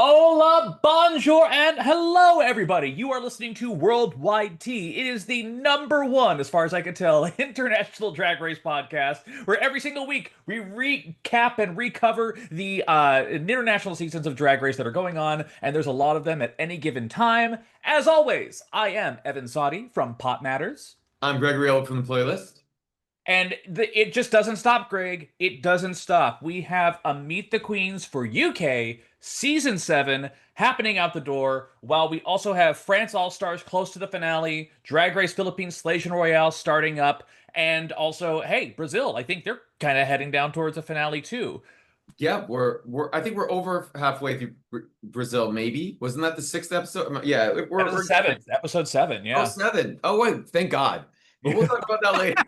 Hola, bonjour, and hello, everybody. You are listening to Worldwide T. It is the number one, as far as I can tell, international drag race podcast, where every single week we recap and recover the international seasons of Drag Race that are going on, and there's a lot of them at any given time. As always, I am Evan Sawdey from Pot Matters. I'm Gregory from the playlist. And it just doesn't stop, Greg. It doesn't stop. We have a Meet the Queens for UK season 7 happening out the door, while we also have France All Stars close to the finale, Drag Race Philippines Slays Royale starting up, and also, hey, Brazil. I think they're kind of heading down towards a finale too. Yeah, we're I think we're over halfway through Brazil, maybe. Wasn't that the sixth episode? Yeah, we're Episode 7, oh yeah. seven. Oh wait, thank God. But we'll talk about that later.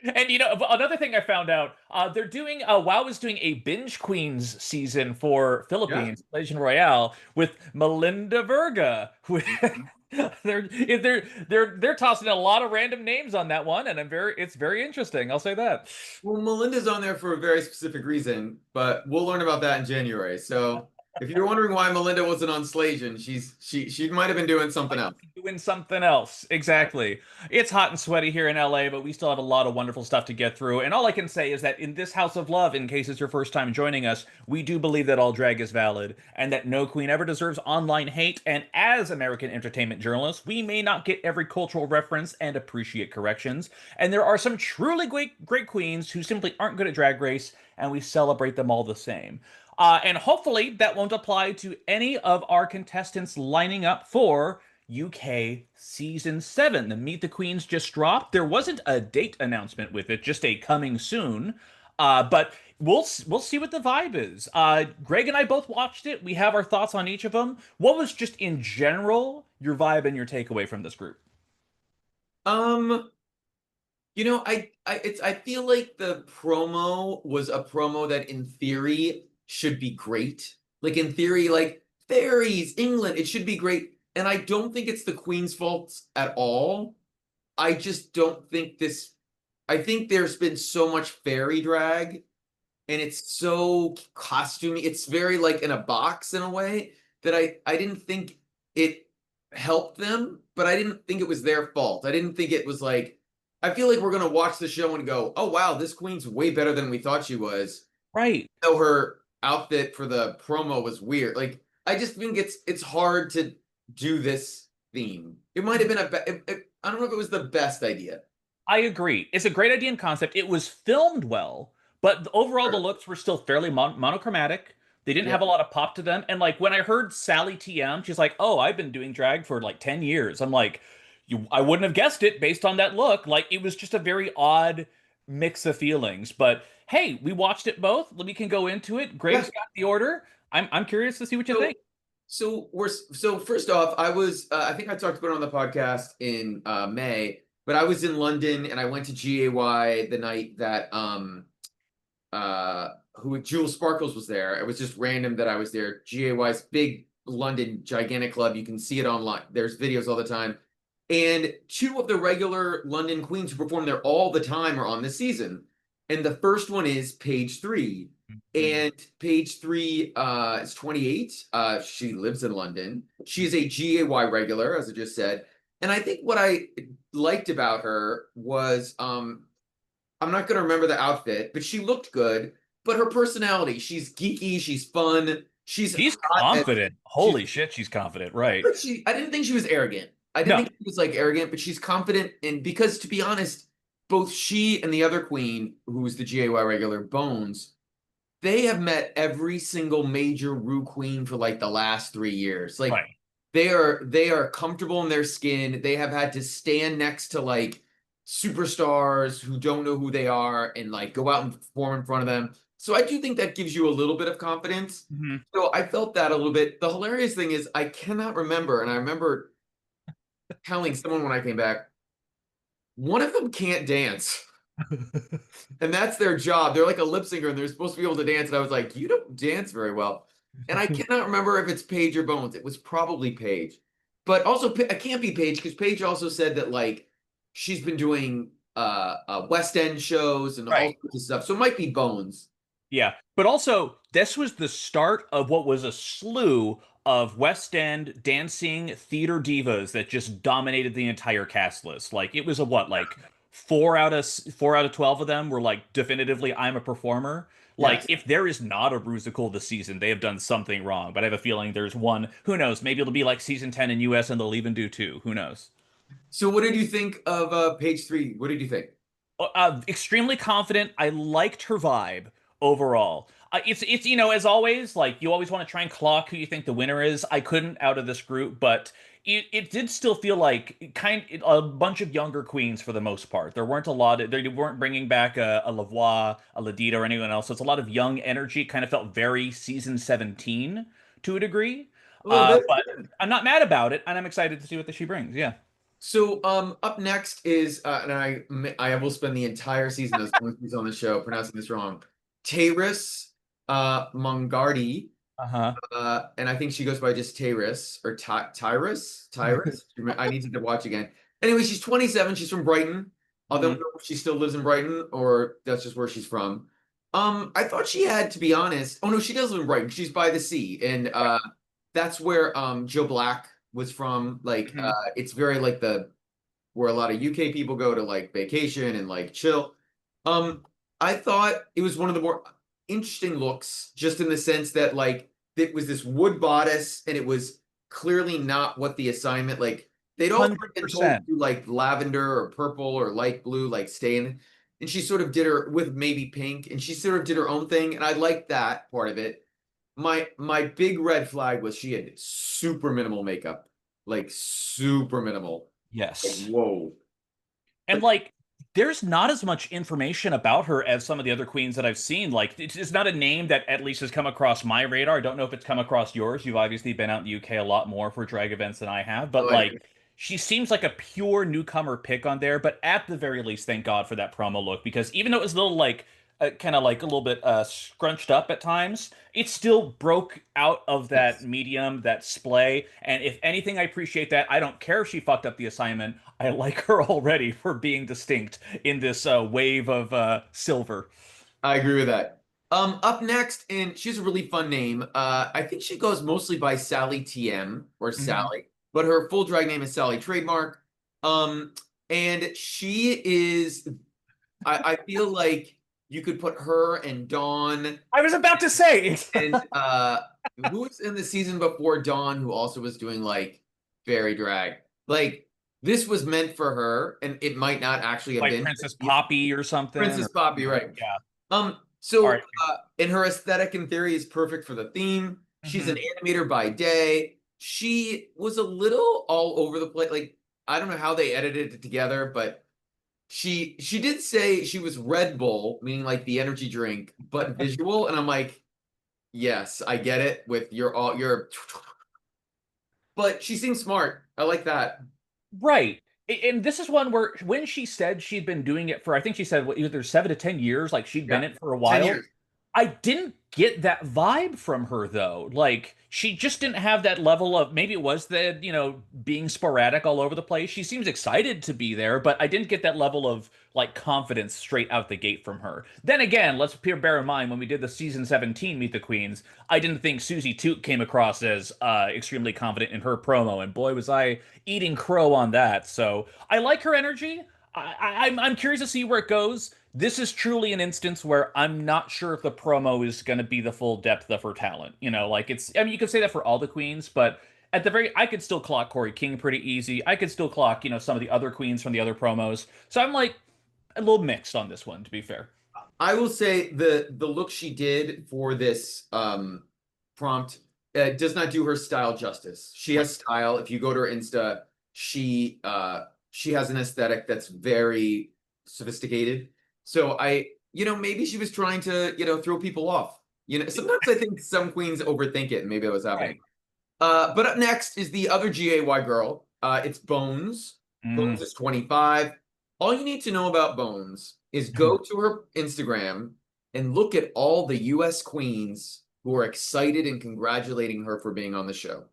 And another thing I found out, they're doing WoW is doing a Binge Queens season for Yeah. Philippines, Malaysian Royale, with Melinda Verga. They're tossing a lot of random names on that one, and it's very interesting. I'll say that. Well, Melinda's on there for a very specific reason, but we'll learn about that in January. So if you're wondering why Melinda wasn't on Slajan, she might have been doing something else. Doing something else. Exactly. It's hot and sweaty here in LA, but we still have a lot of wonderful stuff to get through. And all I can say is that in this house of love, in case it's your first time joining us, we do believe that all drag is valid and that no queen ever deserves online hate. And as American entertainment journalists, we may not get every cultural reference and appreciate corrections. And there are some truly great queens who simply aren't good at drag race, and we celebrate them all the same. And hopefully that won't apply to any of our contestants lining up for UK Season 7. The Meet the Queens just dropped. There wasn't a date announcement with it, just a coming soon. But we'll see what the vibe is. Greg and I both watched it. We have our thoughts on each of them. What was just in general your vibe and your takeaway from this group? Um, I feel like the promo was a promo that in theory should be great. Like in theory, like fairies, England, it should be great. And I don't think it's the Queen's fault at all. I just don't think I think there's been so much fairy drag and it's so costumey. It's very like in a box in a way that I didn't think it helped them, but I didn't think it was their fault. I didn't think it was like I feel like we're gonna watch the show and go, oh wow, this queen's way better than we thought she was. Right. Though her outfit for the promo was weird. Like I just think it's hard to do this theme. It might have been I don't know if it was the best idea. I agree. It's a great idea and concept. It was filmed well, but overall the Sure. looks were still fairly monochromatic. They didn't Yeah. have a lot of pop to them. And like when I heard Sally TM, she's like, "Oh, I've been doing drag for like 10 years." I'm like, I wouldn't have guessed it based on that look." Like it was just a very odd mix of feelings. But hey, we watched it both. We can go into it. Yeah. Greg's got the order. I'm curious to see what you So think. so first off, I was I think I talked about it on the podcast in May, but I was in London and I went to GAY the night that who Jewel Sparkles was there. It was just random that I was there. GAY's big London gigantic club. You can see it online. There's videos all the time. And two of the regular London queens who perform there all the time are on this season. And the first one is Page Three. Mhm. And Page Three is 28. She lives in London. She's a GAY regular, as I just said. And I think what I liked about her was I'm not going to remember the outfit, but she looked good. But her personality, she's geeky, she's fun, she's She's hot. confident. She's, Holy shit, she's confident, right? but I didn't think she was arrogant. I didn't No. think she was like arrogant, but she's confident. And because to be honest, both she and the other queen, who's the GAY regular, Bones, they have met every single major Ru queen for like the last 3 years. Like Right. they are comfortable in their skin. They have had to stand next to like superstars who don't know who they are and like go out and perform in front of them. So I do think that gives you a little bit of confidence. Mhm. So I felt that a little bit. The hilarious thing is I cannot remember, and I remember telling someone when I came back, one of them can't dance. And that's their job. They're like a lip syncer and they're supposed to be able to dance. And I was like, you don't dance very well. And I cannot remember if it's Paige or Bones. It was probably Paige. But also it can't be Paige because Paige also said that like she's been doing West End shows and all Right. sorts of stuff. So it might be Bones. Yeah, but also this was the start of what was a slew of West End dancing theater divas that just dominated the entire cast list. Like it was a what, like 4 out of 12 of them were like definitively I'm a performer. Like Yes. if there is not a Rusical this season, they have done something wrong. But I have a feeling there's one. Who knows? Maybe it'll be like season 10 in US and they'll even do two. Who knows? So what did you think of page 3? What did you think? Extremely confident. I liked her vibe overall. It's as always, like you always want to try and clock who you think the winner is. I couldn't out of this group, but it did still feel like a bunch of younger queens for the most part. There weren't a lot of, they weren't bringing back a Lavoie, a Ladida, or anyone else. So it's a lot of young energy. Kind of felt very season 17 to a degree. A little bit. But I'm not mad about it, and I'm excited to see what she brings. Yeah. So up next is and I will spend the entire season as long as he's on the show pronouncing this wrong. Tayris Mongardi. Uh-huh. And I think she goes by just Tayris or Tyrus. Tyrus. I need to watch again. Anyway, she's 27. She's from Brighton. I don't know if she still lives in Brighton or that's just where she's from. I thought she had, to be honest. Oh no, she does live in Brighton. She's by the sea, and that's where Joe Black was from. Like, Mhm. it's very like the where a lot of UK people go to like vacation and like chill. Um, I thought it was one of the more interesting looks, just in the sense that like it was this wood bodice and it was clearly not what the assignment like they'd all been told to 100%. do like lavender or purple or light blue, like stay in. And she sort of did her with maybe pink, and she sort of did her own thing, and I liked that part of it. My big red flag was she had super minimal makeup, like super minimal. Like, Yes. whoa. And But like, there's not as much information about her as some of the other queens that I've seen. Like, it's not a name that at least has come across my radar. I don't know if it's come across yours. You've obviously been out in the UK a lot more for drag events than I have, but oh, I like, agree. she seems like a pure newcomer pick on there. But at the very least, thank God for that promo look because even though it was a little like, kind of like a little bit scrunched up at times, it still broke out of that Yes. medium, that splay. And if anything, I appreciate that. I don't care if she fucked up the assignment. I like her already for being distinct in this wave of silver. I agree with that. Up next, and she has a really fun name. I think she goes mostly by Sally TM or Mhm. Sally, but her full drag name is Sally Trademark. Um, and she is, I feel like you could put her and Dawn I was about to say, and who was in the season before Dawn, who also was doing like fairy drag. Like this was meant for her, and it might not actually have like been. Princess Poppy or something, Princess or Poppy, right? yeah. All So right. and her aesthetic in theory is perfect for the theme. She's an Mhm. animator by day. She was a little all over the place. Like I don't know how they edited it together, but she did say she was Red Bull, meaning like the energy drink, but visual. And I'm like, yes, I get it with your but she seems smart. I like that. Right. And this is one where when she said she'd been doing it for, I think she said what, either 7 to 10 years, like she'd been Yeah. in it for a 10 while. years. I didn't get that vibe from her though. Like she just didn't have that level of maybe it was the, being sporadic all over the place. She seems excited to be there, but I didn't get that level of like confidence straight out the gate from her. Then again, let's bear in mind when we did the season 17 Meet the Queens, I didn't think Susie Toot came across as extremely confident in her promo, and boy was I eating crow on that. So I like her energy. I'm curious to see where it goes. This is truly an instance where I'm not sure if the promo is going to be the full depth of her talent. Like I mean, you could say that for all the queens, but at the I could still clock Corey King pretty easy. I could still clock, some of the other queens from the other promos. So I'm like a little mixed on this one, to be fair. I will say the look she did for this prompt does not do her style justice. She Right. has style. If you go to her Insta, she has an aesthetic that's very sophisticated. So maybe she was trying to, throw people off. Sometimes I think some queens overthink it, and maybe that was happening. Right. But up next is the other GAY girl. It's Bones. Bones Mm. is 25. All you need to know about Bones is go to her Instagram and look at all the US queens who are excited and congratulating her for being on the show.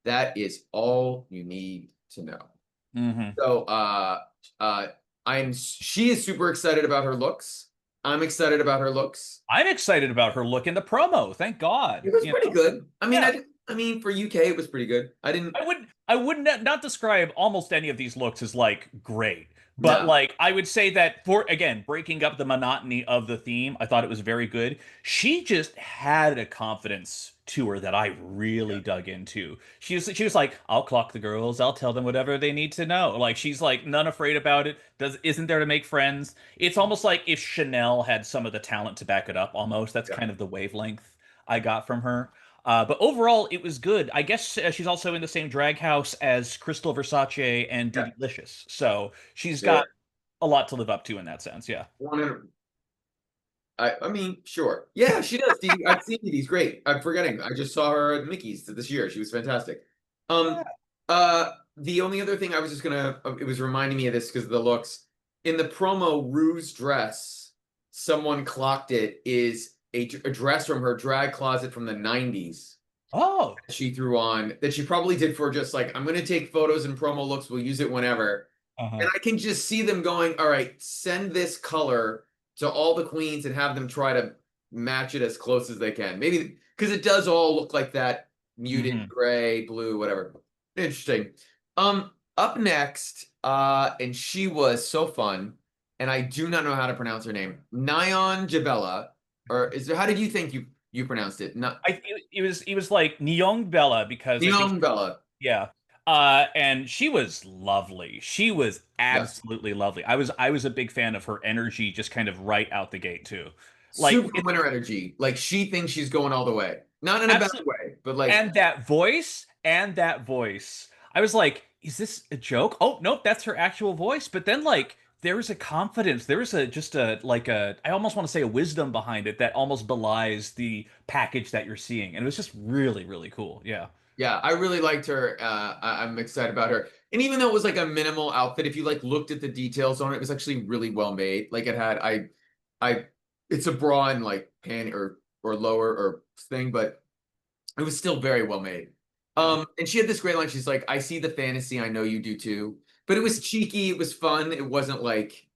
That is all you need to know. Hmm. So she is super excited about her looks. I'm excited about her looks. I'm excited about her look in the promo. Thank God. It was You pretty know? good. I mean, Yeah. I mean, for UK, it was pretty good. I didn't. I would not describe almost any of these looks as like great, but No. like I would say that for again breaking up the monotony of the theme, I thought it was very good. She just had a confidence to her that I really dug into. She was like, I'll clock the girls, I'll tell them whatever they need to know. Like she's like none afraid about it. Does isn't there to make friends? It's almost like if Chanel had some of the talent to back it up. Almost that's Yeah. kind of the wavelength I got from her. But overall, it was good. I guess she's also in the same drag house as Crystal Versace and Yeah. Diddy so she's There. got a lot to live up to in that sense. Yeah. I mean, sure. Yeah, she does. I've seen Dee great. I'm forgetting. I just saw her at Mickey's this year. She was fantastic. Yeah. The only other thing I was just gonna, it was reminding me of this because of the looks. In the promo, Rue's dress, someone clocked it, is a dress from her drag closet from the 90s. Oh. She threw on that she probably did for just like, I'm gonna take photos and promo looks, we'll use it whenever. And Uh-huh. I can just see them going, all right, send this color to all the queens and have them try to match it as close as they can. Maybe because it does all look like that muted Hmm. gray, blue, whatever. Interesting. Up next, and she was so fun, and I do not know how to pronounce her name. Nyan Jabella, or is there, how did you think you pronounced it? Not It was like Nyong Bella because I think Nyan Bella. yeah. And she was lovely. She was Yes. absolutely lovely. I was a big fan of her energy just kind of right out the gate too. Like Super it winner energy. Like she thinks she's going all the way. Not in a bad absolutely. way, but like, And that voice. I was like, is this a joke? Oh, nope, that's her actual voice. But then like there was a confidence. There was a just a like a I almost want to say a wisdom behind it that almost belies the package that you're seeing. And it was just really, really cool. Yeah. yeah, I really liked her. I'm excited about her. And even though it was like a minimal outfit, if you like looked at the details on it, it was actually really well made. Like it had, I, it's a bra and like pan or lower or thing, but it was still very well made. Yeah. And she had this great line. She's like, "I see the fantasy. I know you do too." But it was cheeky. It was fun. It wasn't like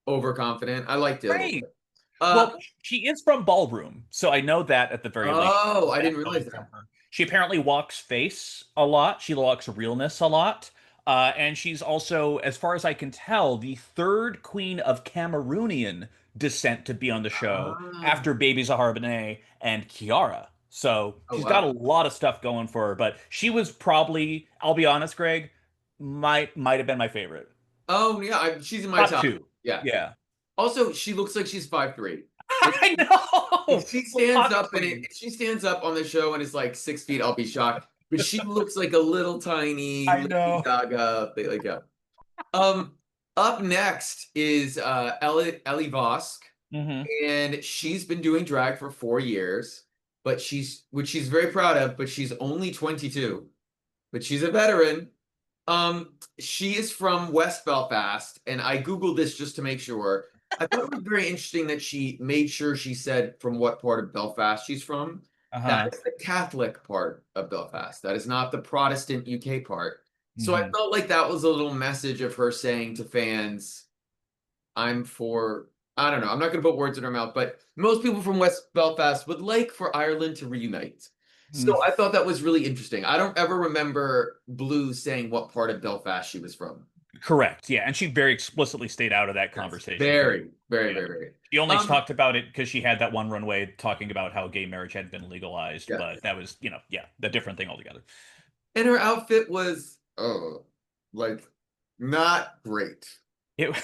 overconfident. I liked it a little Great. bit. Well, she is from Ballroom, so I know that at the very least. Oh, I That didn't realize going from that. her. She apparently walks face a lot. She walks realness a lot. And she's also, as far as I can tell, the third queen of Cameroonian descent to be on the show Ah, after Baby Zahara Benet and Kiara. So oh she's got a wow. lot of stuff going for her, but she was probably, I'll be honest, Greg, might have been my favorite. Oh yeah, she's in my Top top. two. Yeah. Yeah. Also, she looks like she's 5'3". I know. If she stands Plot up and queen. if she stands up on the show and is like 6 feet, I'll be shocked. But she looks like a little tiny I Lady know. Gaga. Like yeah. Um, Up next is Ellie Vosk, Hmm. and she's been doing drag for 4 years, but which she's very proud of. But she's only 22, but she's a veteran. She is from West Belfast, and I Googled this just to make sure. I thought it was very interesting that she made sure she said from what part of Belfast she's from. That Uh-huh. is the Catholic part of Belfast. That is not the Protestant UK part. So I Hmm. felt like that was a little message of her saying to fans, I'm for, I don't know, I'm not going to put words in her mouth, but most people from West Belfast would like for Ireland to reunite. So I thought that was really interesting. I don't ever remember Blue saying what part of Belfast she was from. Correct. Yeah, and she very explicitly stayed out of that Yes. conversation for Very, very, yeah. very, very. She only Um, talked about it because she had that one runway talking about how gay marriage had been legalized, yeah. but that was, yeah, the different thing altogether. And her outfit was, oh, like not great. It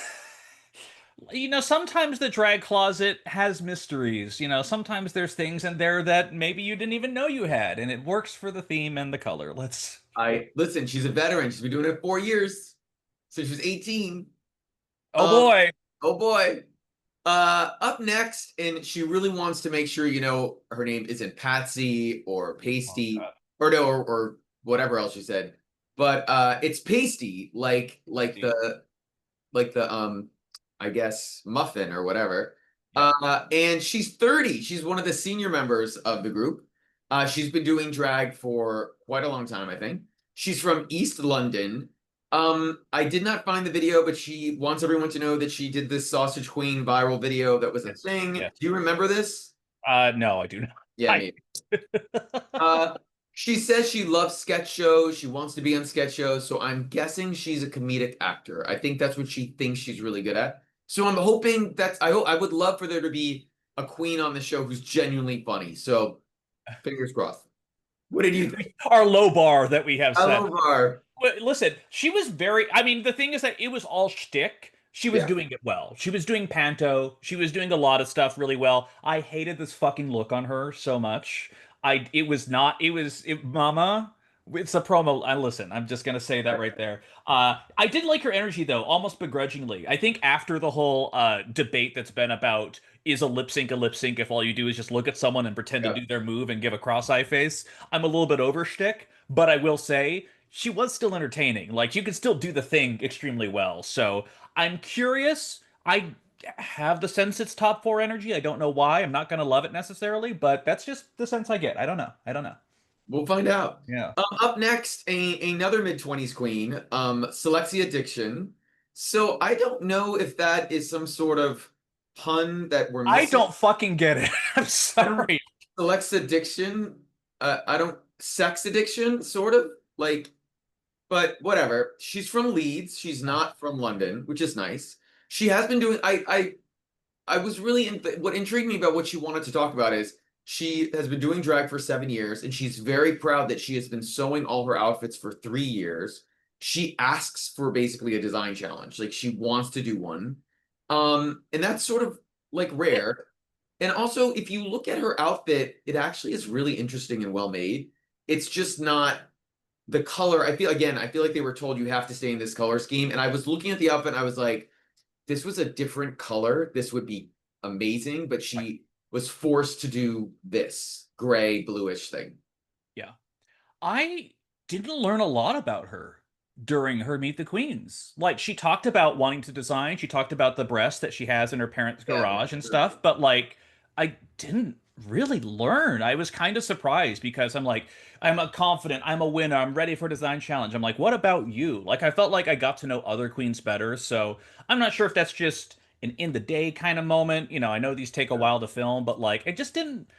sometimes the drag closet has mysteries. Sometimes there's things in there that maybe you didn't even know you had, and it works for the theme and the color. Let's I listen, she's a veteran. She's been doing it 4 years since she was 18. Oh Um, boy. oh boy. Up next, and she really wants to make sure her name isn't Patsy or Oh Pasty God. or no or whatever else she said, but it's Pasty, like the I guess muffin or whatever. Yeah. And she's 30. She's one of the senior members of the group. She's been doing drag for quite a long time, I think. She's from East London. I did not find the video, but she wants everyone to know that she did this Sausage Queen viral video that was a Yes. thing. Yeah. Do you remember this? No, I do not. Yeah, I me. Uh, she says she loves sketch shows. She wants to be on sketch shows. So I'm guessing she's a comedic actor. I think that's what she thinks she's really good at. So I'm hoping I would love for there to be a queen on the show who's genuinely funny. So fingers crossed. What did you think? Our low bar that we have I set. love our But listen, she was very. I mean, the thing is that it was all shtick. She was yeah. doing it well. She was doing panto. She was doing a lot of stuff really well. I hated this fucking look on her so much. It was not. Mama. It's a promo. I listen. I'm just gonna say that right there. I did like her energy though, almost begrudgingly. I think after the whole debate that's been about is a lip sync if all you do is just look at someone and pretend to Yeah. do their move and give a cross-eye face. I'm a little bit over shtick, but I will say she was still entertaining. Like you could still do the thing extremely well. So I'm curious. I have the sense it's top four energy. I don't know why. I'm not gonna love it necessarily, but that's just the sense I get. I don't know. I don't know. We'll find out. Yeah. Up next, another mid-20s queen, Selexia Addiction. So I don't know if that is some sort of pun that we're I missing. don't fucking get it. I'm I don't sorry. Selexia Addiction. I don't sex addiction, sort of like, but whatever. She's from Leeds. She's not from London, which is nice. She has been doing. I was really what intrigued me about what she wanted to talk about is she has been doing drag for 7 years, and she's very proud that she has been sewing all her outfits for 3 years. She asks for basically a design challenge, like she wants to do one, and that's sort of like rare. And also, if you look at her outfit, it actually is really interesting and well made. It's just not the color. I feel like they were told you have to stay in this color scheme, and I was looking at the outfit, and I was like this was a different color, this would be amazing, but she was forced to do this gray bluish thing. Yeah. I didn't learn a lot about her during her Meet the Queens. Like she talked about wanting to design, she talked about the breast that she has in her parents' Yeah, garage and stuff, but like I didn't really learn. I was kind of surprised because I'm like, I'm a confident, I'm a winner, I'm ready for design challenge. I'm like, what about you? Like I felt like I got to know other queens better, so I'm not sure if that's just an in the day kind of moment. You know, I know these take a while to film, but like it just didn't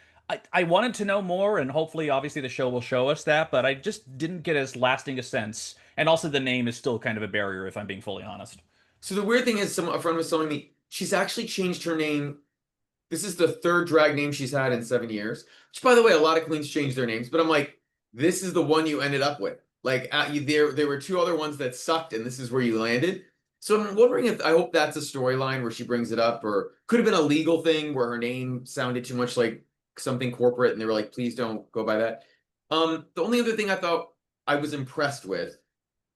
I wanted to know more, and hopefully, obviously, the show will show us that, but I just didn't get as lasting a sense. And also, the name is still kind of a barrier, if I'm being fully honest. so the weird thing is a friend was telling me she's actually changed her name. This is the third drag name she's had in 7 years, which by the way a lot of queens change their names, but I'm like this is the one you ended up with, like there were two other ones that sucked and this is where you landed. So I'm wondering if I hope that's a storyline where she brings it up, or could have been a legal thing where her name sounded too much like something corporate and they were like please don't go by that. The only other thing I thought I was impressed with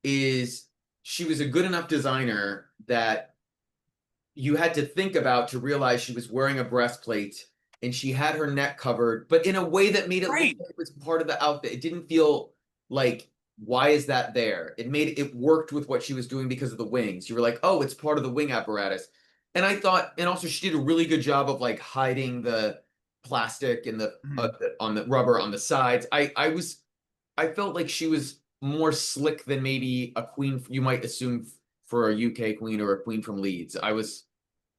is she was a good enough designer that you had to think about to realize she was wearing a breastplate and she had her neck covered, but in a way that made it look Right. like it was part of the outfit. It didn't feel like, why is that there? It worked with what she was doing because of the wings. You were like, oh, it's part of the wing apparatus. And I thought, and also she did a really good job of like hiding the plastic and the Mhm. on the rubber on the sides. I felt like she was more slick than maybe a queen you might assume for a UK queen or a queen from Leeds.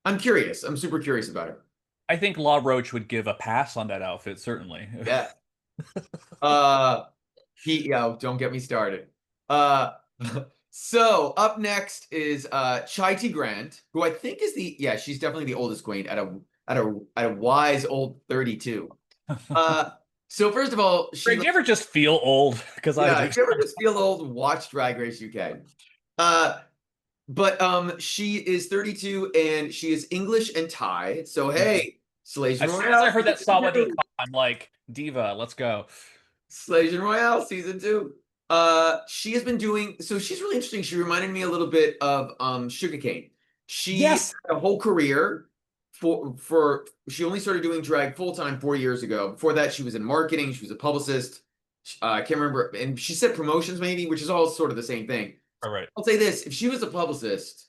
I'm curious. I'm super curious about her. I think La Roche would give a pass on that outfit, certainly. Yeah. Uh yeah, don't get me started. Uh so up next is Chai T Grant, who I think is she's definitely the oldest queen at a wise old 32. Uh so first of all, Greg, do you ever just feel old? Because I yeah, do. if you ever just feel old, watch Drag Race UK. Uh but she is 32 and she is English and Thai. So hey, Slation As soon as I Royale heard that season Sawadee two. call, I'm like, Diva, let's go. Slation Royale season two. She has been doing so she's really interesting. She reminded me a little bit of Sugarcane. She Yes. had a whole career for she only started doing drag full time 4 years ago. Before that, she was in marketing, she was a publicist. I can't remember, and she said promotions maybe, which is all sort of the same thing. All right. I'll say this: if she was a publicist,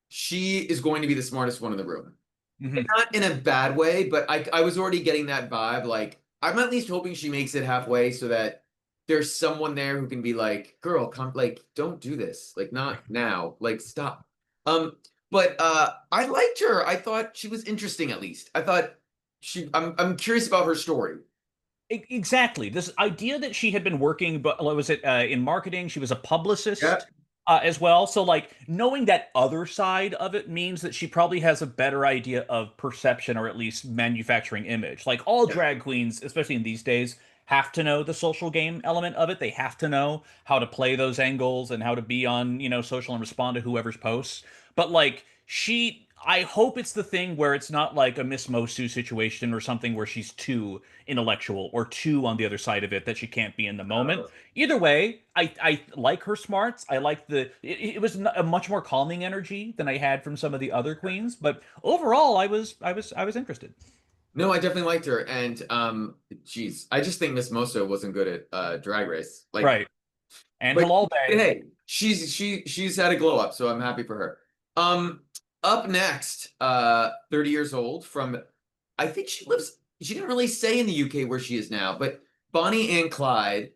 she is going to be the smartest one in the room. Hmm. Not in a bad way, but I was already getting that vibe. Like I'm at least hoping she makes it halfway so that there's someone there who can be like, girl, come, like, don't do this, like, not now, like, stop. Um, but I liked her. I thought she was interesting, at least. I thought I'm curious about her story. Exactly. This idea that she had been working, but what was it in marketing? She was a Yeah, publicist as well. So, like, knowing that other side of it means that she probably has a better idea of perception or at least manufacturing image. Like, all yeah, drag queens, especially in these days, have to know the social game element of it. They have to know how to play those angles and how to be on, social and respond to whoever's posts. But, like, I hope it's the thing where it's not like a Miss Mosu situation or something where she's too intellectual or too on the other side of it that she can't be in the moment. Either way, I like her smarts. I like it was a much more calming energy than I had from some of the other queens, but overall I was interested. no, I definitely liked her, and geez, I just think Miss Moso wasn't good at Drag Race, like, Right. And but Halal Bay. hey, she's had a glow up, so I'm happy for her. Um, Up next, 30 years old from, I think she didn't really say in the UK where she is now, but Bonnie and Clyde.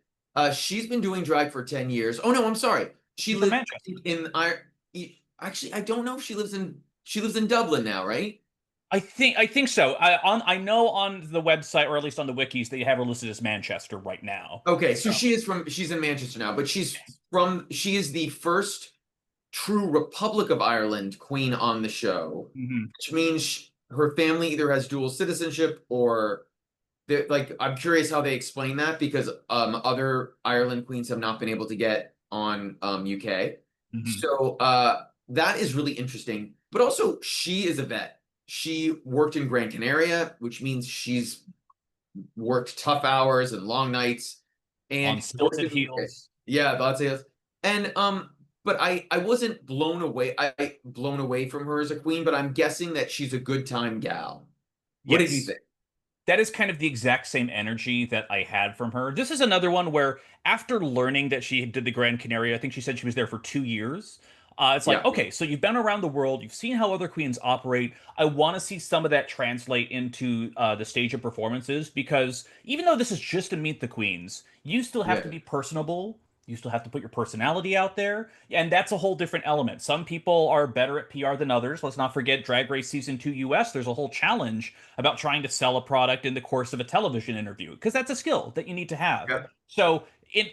She's been doing drag for 10 years. Oh no, I'm sorry. She She's from lives Manchester. in actually, I don't know if she lives in Dublin now, right? I think so. I know on the website or at least on the wikis they have her listed as Manchester right now. Okay, so So, she's in Manchester now, but she is the first true Republic of Ireland queen on the show, mhm. which means her family either has dual citizenship or like, I'm curious how they explain that, because other Ireland queens have not been able to get on UK. Mhm. So that is really interesting. But also she is a vet. She worked in Gran Canaria, which means she's worked tough hours and long nights, and On she worked stilted in the UK. heels. Yeah, that's it. And but I wasn't blown away. I blown away from her as a queen, but I'm guessing that she's a good time gal. What did you Yes. think? That is kind of the exact same energy that I had from her. This is another one where, after learning that she did the Grand Canaria, I think she said she was there for 2 years. It's like, Yeah, okay, so you've been around the world, you've seen how other queens operate. I want to see some of that translate into the stage of performances because even though this is just to meet the queens, you still have to yeah, be personable. You still have to put your personality out there. And that's a whole different element. Some people are better at PR than others. Let's not forget Drag Race Season 2 US. There's a whole challenge about trying to sell a product in the course of a television interview, because that's a skill that you need to have. yeah. So,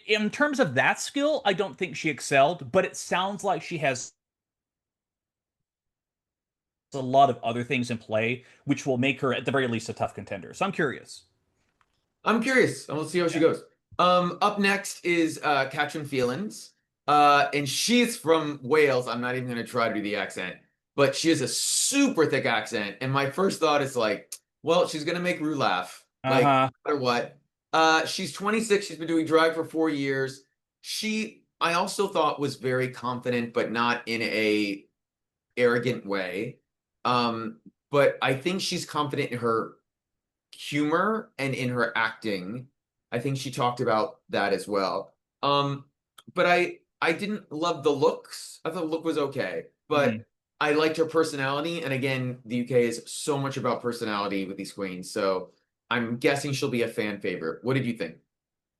in terms of that skill, I don't think she excelled, but it sounds like she has a lot of other things in play, which will make her, at the very least, a tough contender. So I'm curious. I'm curious. I will see how she Yeah. goes. Up next is Katrin Feelings. And she's from Wales. I'm not even gonna try to do the accent, but she has a super thick accent. And my first thought is like, well, she's gonna make Rue laugh, like, Uh-huh. no matter what. She's 26, she's been doing drag for 4 years. She, I also thought, was very confident, but not in a arrogant way. Um, but I think she's confident in her humor and in her acting. I think she talked about that as well. But I didn't love the looks. I thought the look was okay, Mhm. but I liked her personality. And again, the UK is so much about personality with these queens, so I'm guessing she'll be a fan favorite. What did you think?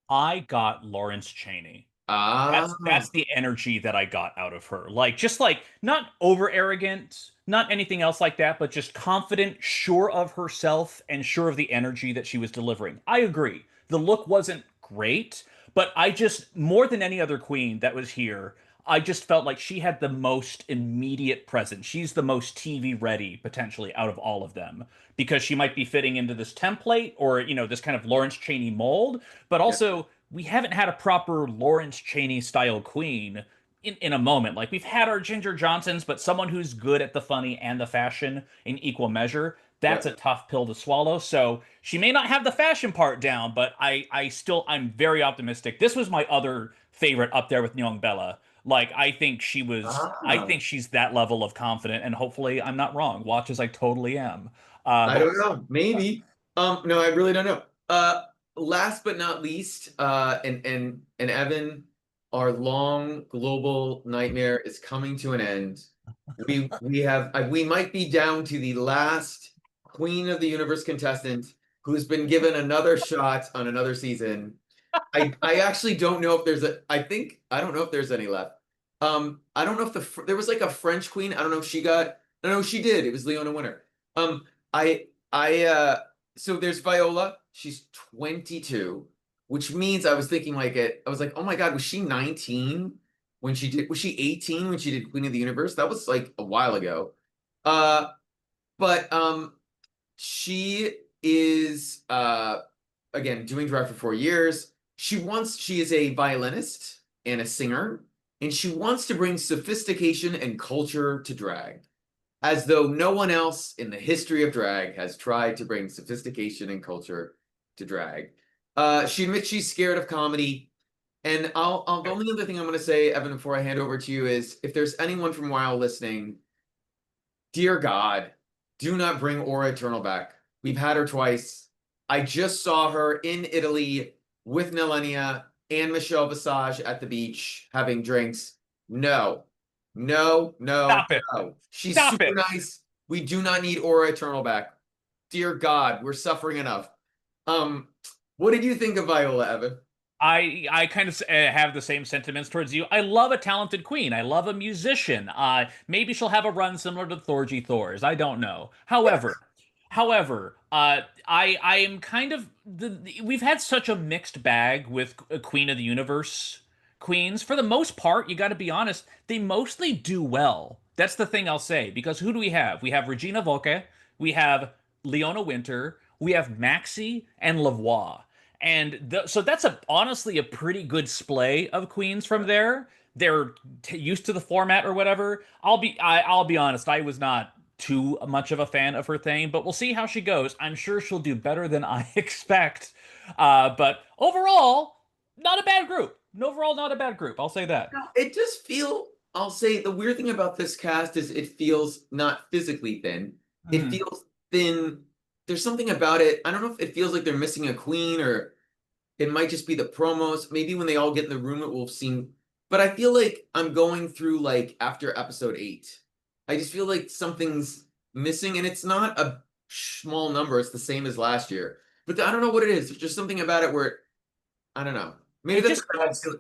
I got Lawrence Chaney. Ah, That's the energy that I got out of her. Like, just like, not over arrogant, not anything else like that, but just confident, sure of herself, and sure of the energy that she was delivering. I agree. The look wasn't great, but I just, more than any other queen that was here, I just felt like she had the most immediate presence. She's the most TV ready, potentially, out of all of them, because she might be fitting into this template or, this kind of Lawrence Chaney mold, but yeah, also we haven't had a proper Lawrence Chaney style queen in a moment. Like, we've had our Ginger Johnsons, but someone who's good at the funny and the fashion in equal measure. yeah. That's a tough pill to swallow. So she may not have the fashion part down, but I'm very optimistic. This was my other favorite up there with Nyong Bella. Like, I Ah, think she's that level of confident, and hopefully I'm not wrong. Watch as I totally am. I But don't know. Maybe. No, I really don't know. Last but not least, and Evan, our long global nightmare is coming to an end. We might be down to the last Queen of the Universe contestant who's been given another shot on another season. I actually don't know if there's a. I don't know if there's any left. I don't know if there was like a French queen. I don't know if she got. I don't know if she did. It was Leona Winter. I so there's Viola. She's 22, which means I was thinking like it. I was like, oh my God, was she 19 when she did? Was she 18 when she did Queen of the Universe? That was like a while ago. Uh, but she is again doing drag for 4 years. She is a violinist and a singer, and she wants to bring sophistication and culture to drag, as though no one else in the history of drag has tried to bring sophistication and culture to drag. She admits she's scared of comedy. And the only other thing I'm going to say, Evan, before I hand over to you is if there's anyone from WoW listening, dear God, do not bring Aura Eternal back. We've had her twice. I just saw her in Italy with Nelenia and Michelle Visage at the beach having drinks. No, no, no, Stop it. no. She's Stop super it. nice. We do not need Aura Eternal back. Dear God, we're suffering enough. Um, what did you think of Viola, Evan? I kind of have the same sentiments towards you. I love a talented queen. I love a musician. Maybe she'll have a run similar to Thorgy Thor's. I don't know. However, I am kind of we've had such a mixed bag with Queen of the Universe queens. For the most part, you got to be honest, they mostly do well. That's the thing I'll say. Because who do we have? We have Regina Voce, we have Leona Winter, we have Maxi and Lavoie. And so that's honestly a pretty good splay of queens from there. They're used to the format or whatever. I'll be honest. I was not too much of a fan of her thing, but we'll see how she goes. I'm sure she'll do better than I expect. But overall, not a bad group. Overall, not a bad group. I'll say that. No, it just feel. I'll say the weird thing about this cast is it feels not physically thin. It Mhm. feels thin. There's something about it. I don't know if it feels like they're missing a queen or it might just be the promos. Maybe when they all get in the room, it will seem. But I feel like I'm going through like after episode 8. I just feel like something's missing, and it's not a small number. It's the same as last year. But I don't know what it is. There's just something about it where I don't know. Maybe It that's a just bad feels feeling.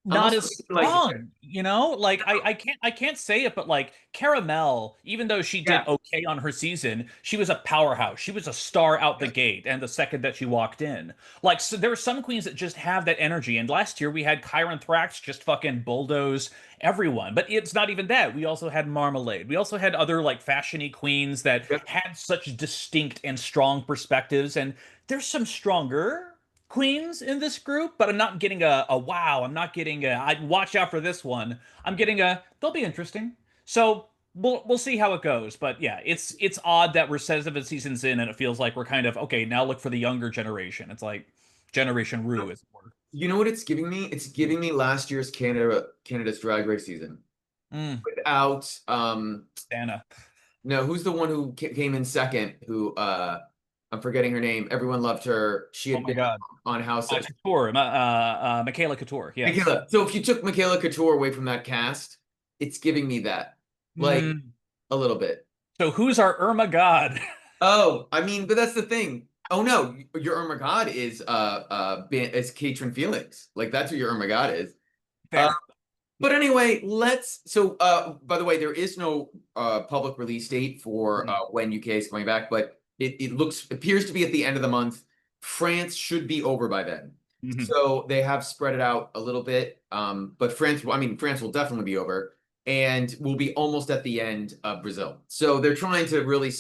I'm not also as like, strong, you know? Like I can't say it, but like Caramel, even though she did yeah, okay on her season, she was a powerhouse. She was a star out the yeah, gate, and the second that she walked in. Like so there are some queens that just have that energy. And last year we had Kyron Thrax just fucking bulldoze everyone. But it's not even that. We also had Marmalade. We also had other like fashiony queens that yeah. had such distinct and strong perspectives. And there's some stronger queens in this group, but I'm not getting a wow. I'm not getting a I watch out for this one. I'm getting a they'll be interesting. So we'll see how it goes. But yeah, it's odd that we're 7 seasons in and it feels like we're kind of okay, now look for the younger generation. It's like Generation Rue is more. You know what it's giving me? It's giving me last year's Canada's Drag Race season without Dana. no, who's the one who came in second? Who I'm forgetting her name. Everyone loved her. She Oh had my been God. on House. Couture, Michaela Couture, yes. Michaela. So if you took Michaela Couture away from that cast, it's giving me that like Mm. a little bit. So who's our Irma God? Oh, I mean, but that's the thing. Oh no, your Irma God is Catherine Felix. Like that's who your Irma God is. Uh, Fair. but anyway, let's. So, by the way, there is no public release date for Mhm. when UK is coming back, but it appears to be at the end of the month. France should be over by then, Mhm. so they have spread it out a little bit. But I mean, France will definitely be over, and will be almost at the end of Brazil. So they're trying to really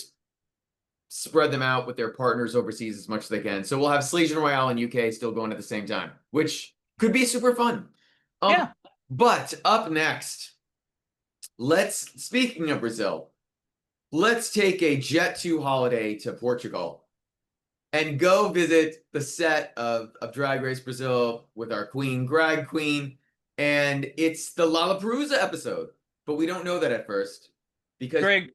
spread them out with their partners overseas as much as they can. So we'll have Sleaze Royale and UK still going at the same time, which could be super fun. Um, Yeah. but up next, speaking of Brazil, let's take a Jet 2 holiday to Portugal and go visit the set of Drag Race Brazil with our queen, Greg Queen. And it's the Lalaparuza episode, but we don't know that at first because Greg,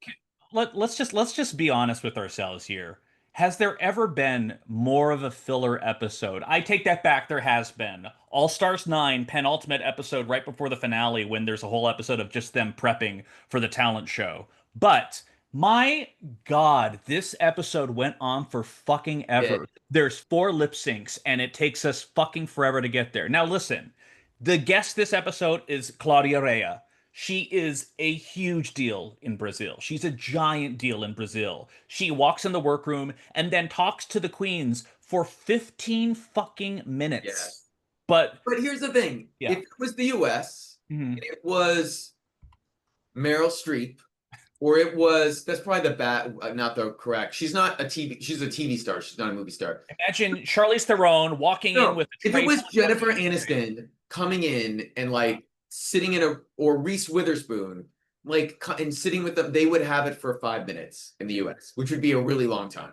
let's just be honest with ourselves here. Has there ever been more of a filler episode? I take that back, there has been. All Stars 9, penultimate episode right before the finale when there's a whole episode of just them prepping for the talent show. But My God, this episode went on for fucking Yeah. ever. There's 4 lip syncs, and it takes us fucking forever to get there. Now, listen, the guest this episode is Claudia Rea. She is a huge deal in Brazil. She's a giant deal in Brazil. She walks in the workroom and then talks to the queens for 15 fucking minutes. Yes. But But here's the thing. yeah. If it was the US, Mhm. and it was Meryl Streep, or it was that's probably the bad not the correct. She's not a TV, she's a TV star. She's not a movie star. Imagine Charlize Theron walking in No, with a if it tray was full of Jennifer fucking Aniston coming in and like sitting in a or Reese Witherspoon, like and sitting with them, they would have it for 5 minutes in the US, which would be a really long time.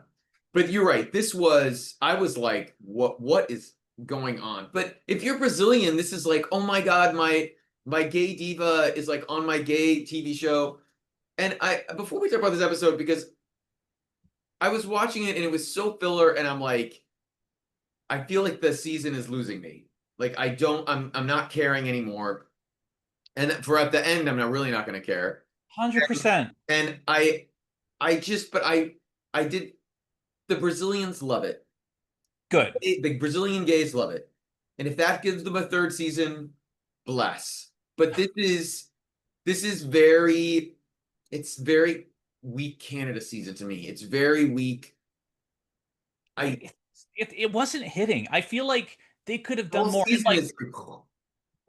But you're right. This was I was like, what is going on? But if you're Brazilian, this is like, oh my God, my gay diva is like on my gay TV show. And I before we talk about this episode, because I was watching it and it was so filler, and I'm like, I feel like the season is losing me. Like I'm not caring anymore. And for at the end, I'm not really not going to care. 100%. And I just, but I did. The Brazilians love it. Good. The Brazilian gays love it. And if that gives them a third season, bless. But this is very, it's very weak Canada season to me. It's very weak. I It wasn't hitting. I feel like they could have done whole more. And season like, is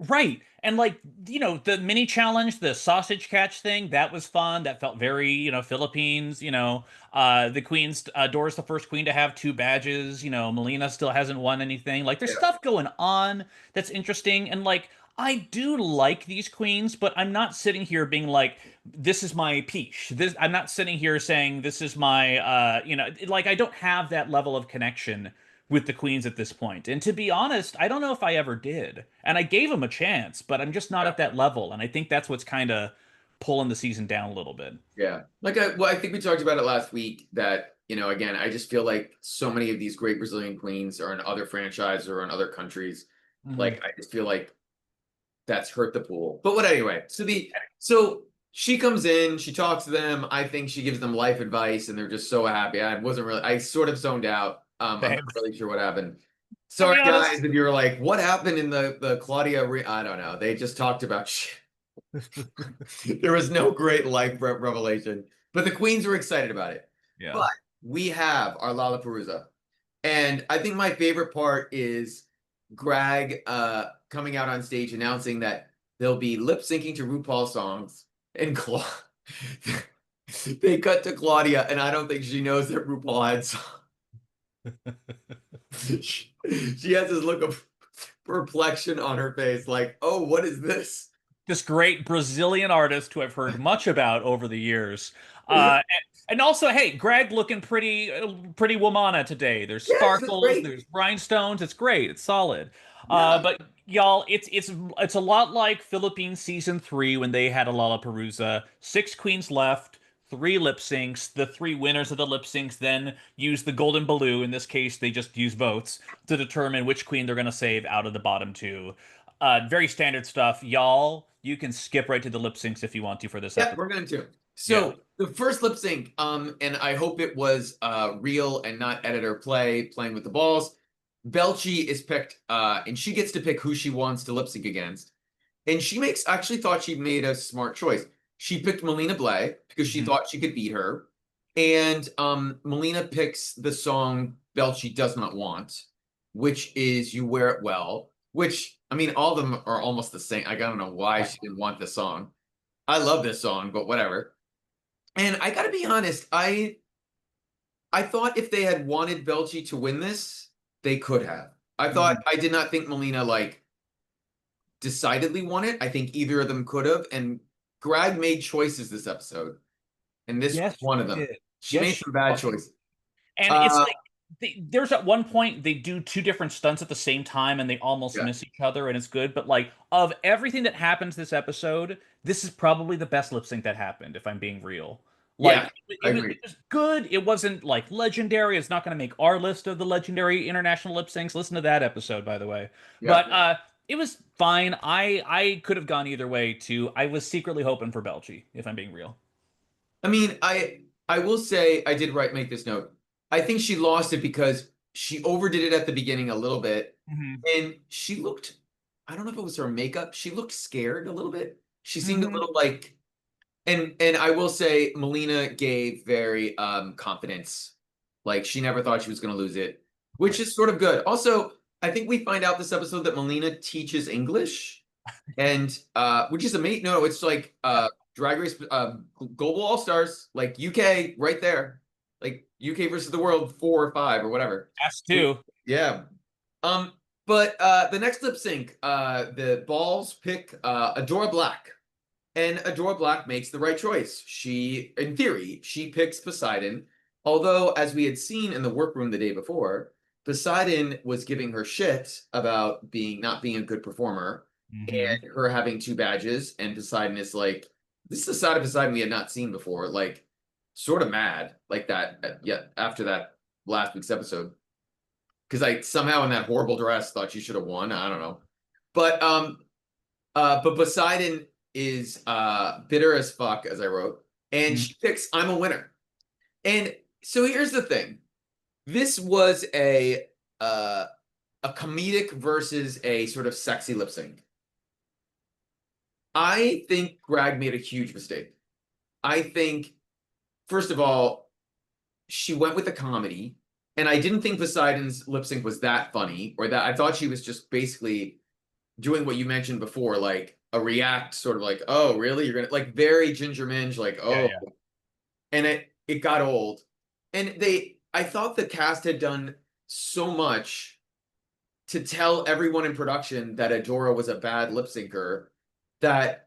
right. And like, the mini challenge, the sausage catch thing, that was fun. That felt very, Philippines, the queen's Dora's the first queen to have 2 badges. Melina still hasn't won anything. Like, there's yeah. stuff going on that's interesting. And like, I do like these queens, but I'm not sitting here being like, this is my piche. I'm not sitting here saying this is my, like, I don't have that level of connection with the queens at this point. And to be honest, I don't know if I ever did. And I gave them a chance, but I'm just not Yeah. at that level. And I think that's what's kind of pulling the season down a little bit. Yeah. I think we talked about it last week that, again, I just feel like so many of these great Brazilian queens are in other franchises or in other countries. Mhm. Like, I just feel like that's hurt the pool. But anyway, so she comes in, she talks to them. I think she gives them life advice and they're just so happy. I sort of zoned out. I'm not Same. really sure what happened. To Sorry, be guys, honest, if you're like, what happened in the Claudia? I don't know. They just talked about shit. There was no great life revelation, but the queens were excited about it. yeah. But we have our Lalaparuza. And I think my favorite part is Greg coming out on stage announcing that they'll be lip syncing to RuPaul songs. And they cut to Claudia, and I don't think she knows that RuPaul had songs. She has this look of perplexion on her face, like, oh, what is this? This great Brazilian artist who I've heard much about over the years. And also, hey, Greg looking pretty womana today. There's Yes, it's sparkles, great. there's rhinestones. It's great. It's solid. Yeah. But y'all, it's a lot like Philippines season 3 when they had a Lollapalooza. 6 queens left, 3 lip syncs. The 3 winners of the lip syncs then use the golden balloon. In this case, they just use votes to determine which queen they're gonna save out of the bottom 2. Very standard stuff. Y'all, you can skip right to the lip syncs if you want to for this Yeah, episode. we're going to. Yeah. So the first lip sync, and I hope it was real and not editor playing with the balls. Belchi is picked, and she gets to pick who she wants to lip sync against. And she actually thought she made a smart choice. She picked Melina Blay because she Mhm. thought she could beat her. And Melina picks the song Belchi does not want, which is You Wear It Well, which, I mean, all of them are almost the same. I don't know why she didn't want this song. I love this song, but whatever. And I gotta be honest, I thought if they had wanted Belchi to win this, they could have. Mhm. I did not think Melina like decidedly won it. I think either of them could have. And Greg made choices this episode, and this was Yes, one she of them. did. She Yes, made she some bad fucking. choices. And it's Uh, like there's at one point they do 2 different stunts at the same time and they almost yeah, miss each other and it's good. But like of everything that happens this episode, this is probably the best lip sync that happened, if I'm being real. yeah, Like I agree. it was good. It wasn't like legendary. It's not going to make our list of the legendary international lip syncs. Listen to that episode, by the way. Yeah, But it was fine. I could have gone either way too. I was secretly hoping for Belchi, if I'm being real. I mean, I will say I did make this note. I think she lost it because she overdid it at the beginning a little bit, Hmm. and she looked. I don't know if it was her makeup. She looked scared a little bit. She seemed a Hmm. little like, and I will say Melina gave very confidence. Like she never thought she was going to lose it, which Right. is sort of good. Also, I think we find out this episode that Melina teaches English, and which is amazing. No, it's like Yeah. Drag Race, Global All Stars, like UK, right there, like UK versus the world 4 or 5 or whatever. Us too. Yeah. Um, but the next lip sync, the balls pick Adora Black, and Adora Black makes the right choice. She, in theory, she picks Poseidon. Although, as we had seen in the workroom the day before, Poseidon was giving her shit about being not being a good performer Hmm. and her having 2 badges. And Poseidon is like, this is the side of Poseidon we had not seen before. Like, sort of mad like that. Yeah, after that last week's episode, because I somehow in that horrible dress thought she should have won. I don't know, but Poseidon is bitter as fuck, as I wrote, and she picks I'm a winner. And so here's the thing: this was uh, a comedic versus a sort of sexy lip sync. I think Greg made a huge mistake. I think, first of all, she went with the comedy, and I didn't think Poseidon's lip sync was that funny, or that I thought she was just basically doing what you mentioned before, like a react, sort of like, oh, really? You're gonna like very Ginger Minge, like, Yeah, oh, yeah. and it got old. And I thought the cast had done so much to tell everyone in production that Adora was a bad lip syncer that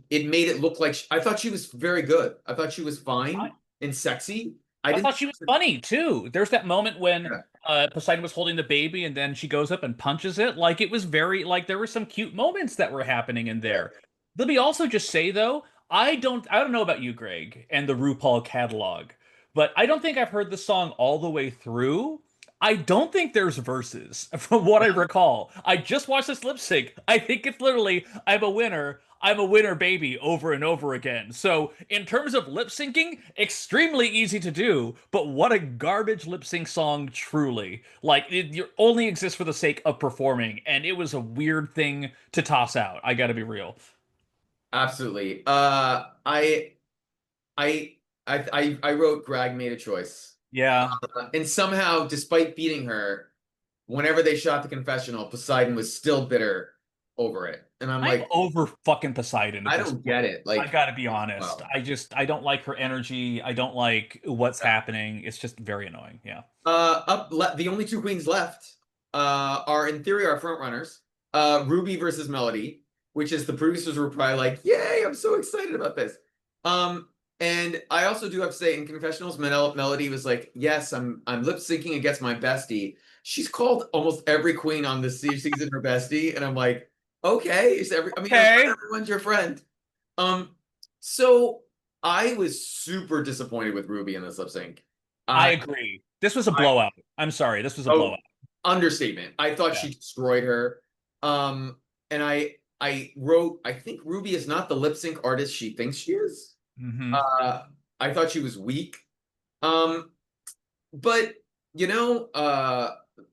it made it look like I thought she was very good. I thought she was I, fine and sexy. I I didn't. thought she was funny too. There's that moment when Yeah. Poseidon was holding the baby and then she goes up and punches it. Like it was very like there were some cute moments that were happening in Yeah. there. Let me also just say though, I don't know about you, Greg, and the RuPaul catalog, but I don't think I've heard the song all the way through. I don't think there's verses from what I recall. I just watched this lip sync. I think it's literally I'm a winner, baby, over and over again. So, in terms of lip syncing, extremely easy to do, but what a garbage lip sync song, truly. Like, it only exists for the sake of performing, and it was a weird thing to toss out. I gotta be real. Absolutely. I I wrote Greg made a choice. Yeah. And somehow, despite beating her, whenever they shot the confessional, Poseidon was still bitter over it. And I'm I'm like, over fucking Poseidon at I this don't point. get it. I Like, gotta be honest. wow. I don't like her energy. I don't like what's happening. It's just very annoying. Yeah. The only 2 queens left are in theory our front runners. Ruby versus Melody, which is the producers were probably like, "Yay, I'm so excited about this." Um, and I also do have to say in confessionals, Melody was like, "Yes, I'm lip syncing against my bestie." She's called almost every queen on this season her bestie, and I'm like, "Okay, I mean, I'm Okay. glad everyone's your friend." Um, so I was super disappointed with Ruby in this lip sync. I I agree. This was a I blowout. I'm sorry. This was a Oh, blowout. understatement. I thought Yeah. she destroyed her. And I wrote, I think Ruby is not the lip sync artist she thinks she is. Hmm. Uh, I thought she was weak. Um, but you know,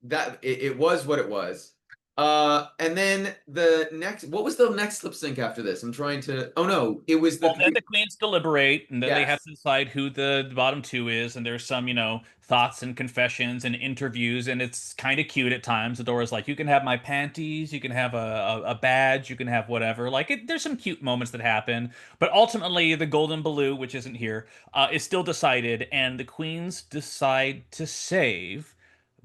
that it was what it was. And then what was the next lip sync after this? I'm trying to. Oh no, it was Well, then the queens deliberate, and then they have yes. to decide who the bottom two is. And there's some, thoughts and confessions and interviews, and it's kind of cute at times. Adora's like, "You can have my panties, you can have a badge, you can have whatever." Like, there's some cute moments that happen, but ultimately, the golden balloon, which isn't here, is still decided, and the queens decide to save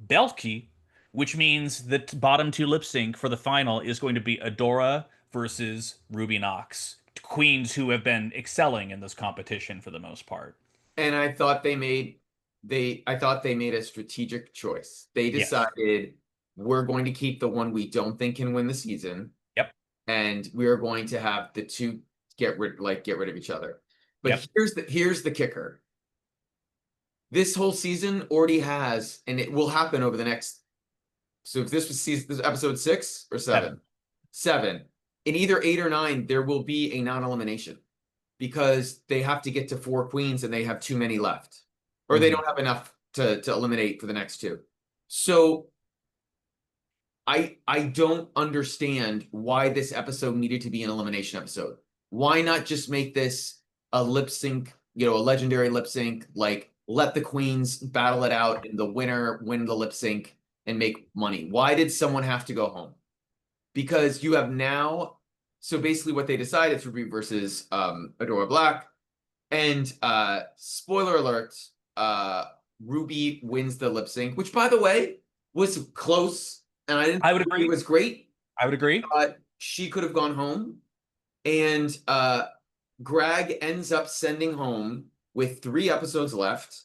Belky, which means the bottom two lip sync for the final is going to be Adora versus Ruby Knox, queens who have been excelling in this competition for the most part. And I thought they made a strategic choice. They Yes. decided we're going to keep the one we don't think can win the season, Yep. and we are going to have the two get rid of each other. But Yep. here's the kicker. This whole season already has, and it will happen over the next. So if this episode 6 or Seven. 7, 7, in either 8 or 9, there will be a non-elimination. because they have to get to 4 queens and they have too many left, or they Mhm. don't have enough to eliminate for the next 2. So I don't understand why this episode needed to be an elimination episode. Why not just make this a lip sync, a legendary lip sync, like let the queens battle it out and the winner win the lip sync and make money? Why did someone have to go home? Because you have now, so basically what they decided is Ruby versus Adora Black. And spoiler alert, Ruby wins the lip sync, which by the way was close, and I didn't I would think it agree. was great. I would agree. She could have gone home, and Greg ends up sending home with 3 episodes left.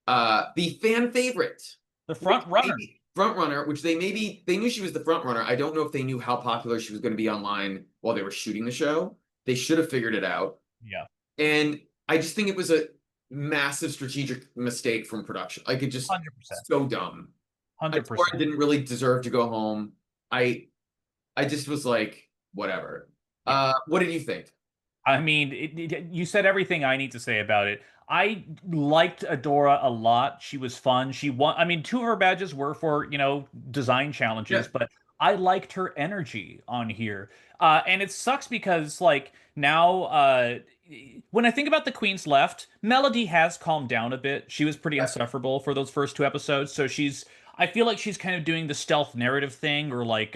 The fan favorite, The front runner. front runner, which they knew she was the front runner. I don't know if they knew how popular she was going to be online while they were shooting the show. They should have figured it out. Yeah. And I just think it was a massive strategic mistake from production. Like, it just 100%. so dumb. I 100%. didn't really deserve to go home. I just was like, whatever. What did you think? I mean, you said everything I need to say about it. I liked Adora a lot. She was fun. She won. I mean, 2 of her badges were for, design Yeah, challenges, but I liked her energy on here. And it sucks because, like, now, when I think about the Queens left, Melody has calmed down a bit. She was pretty yeah, insufferable for those first 2 episodes. So I feel like she's kind of doing the stealth narrative thing, or like,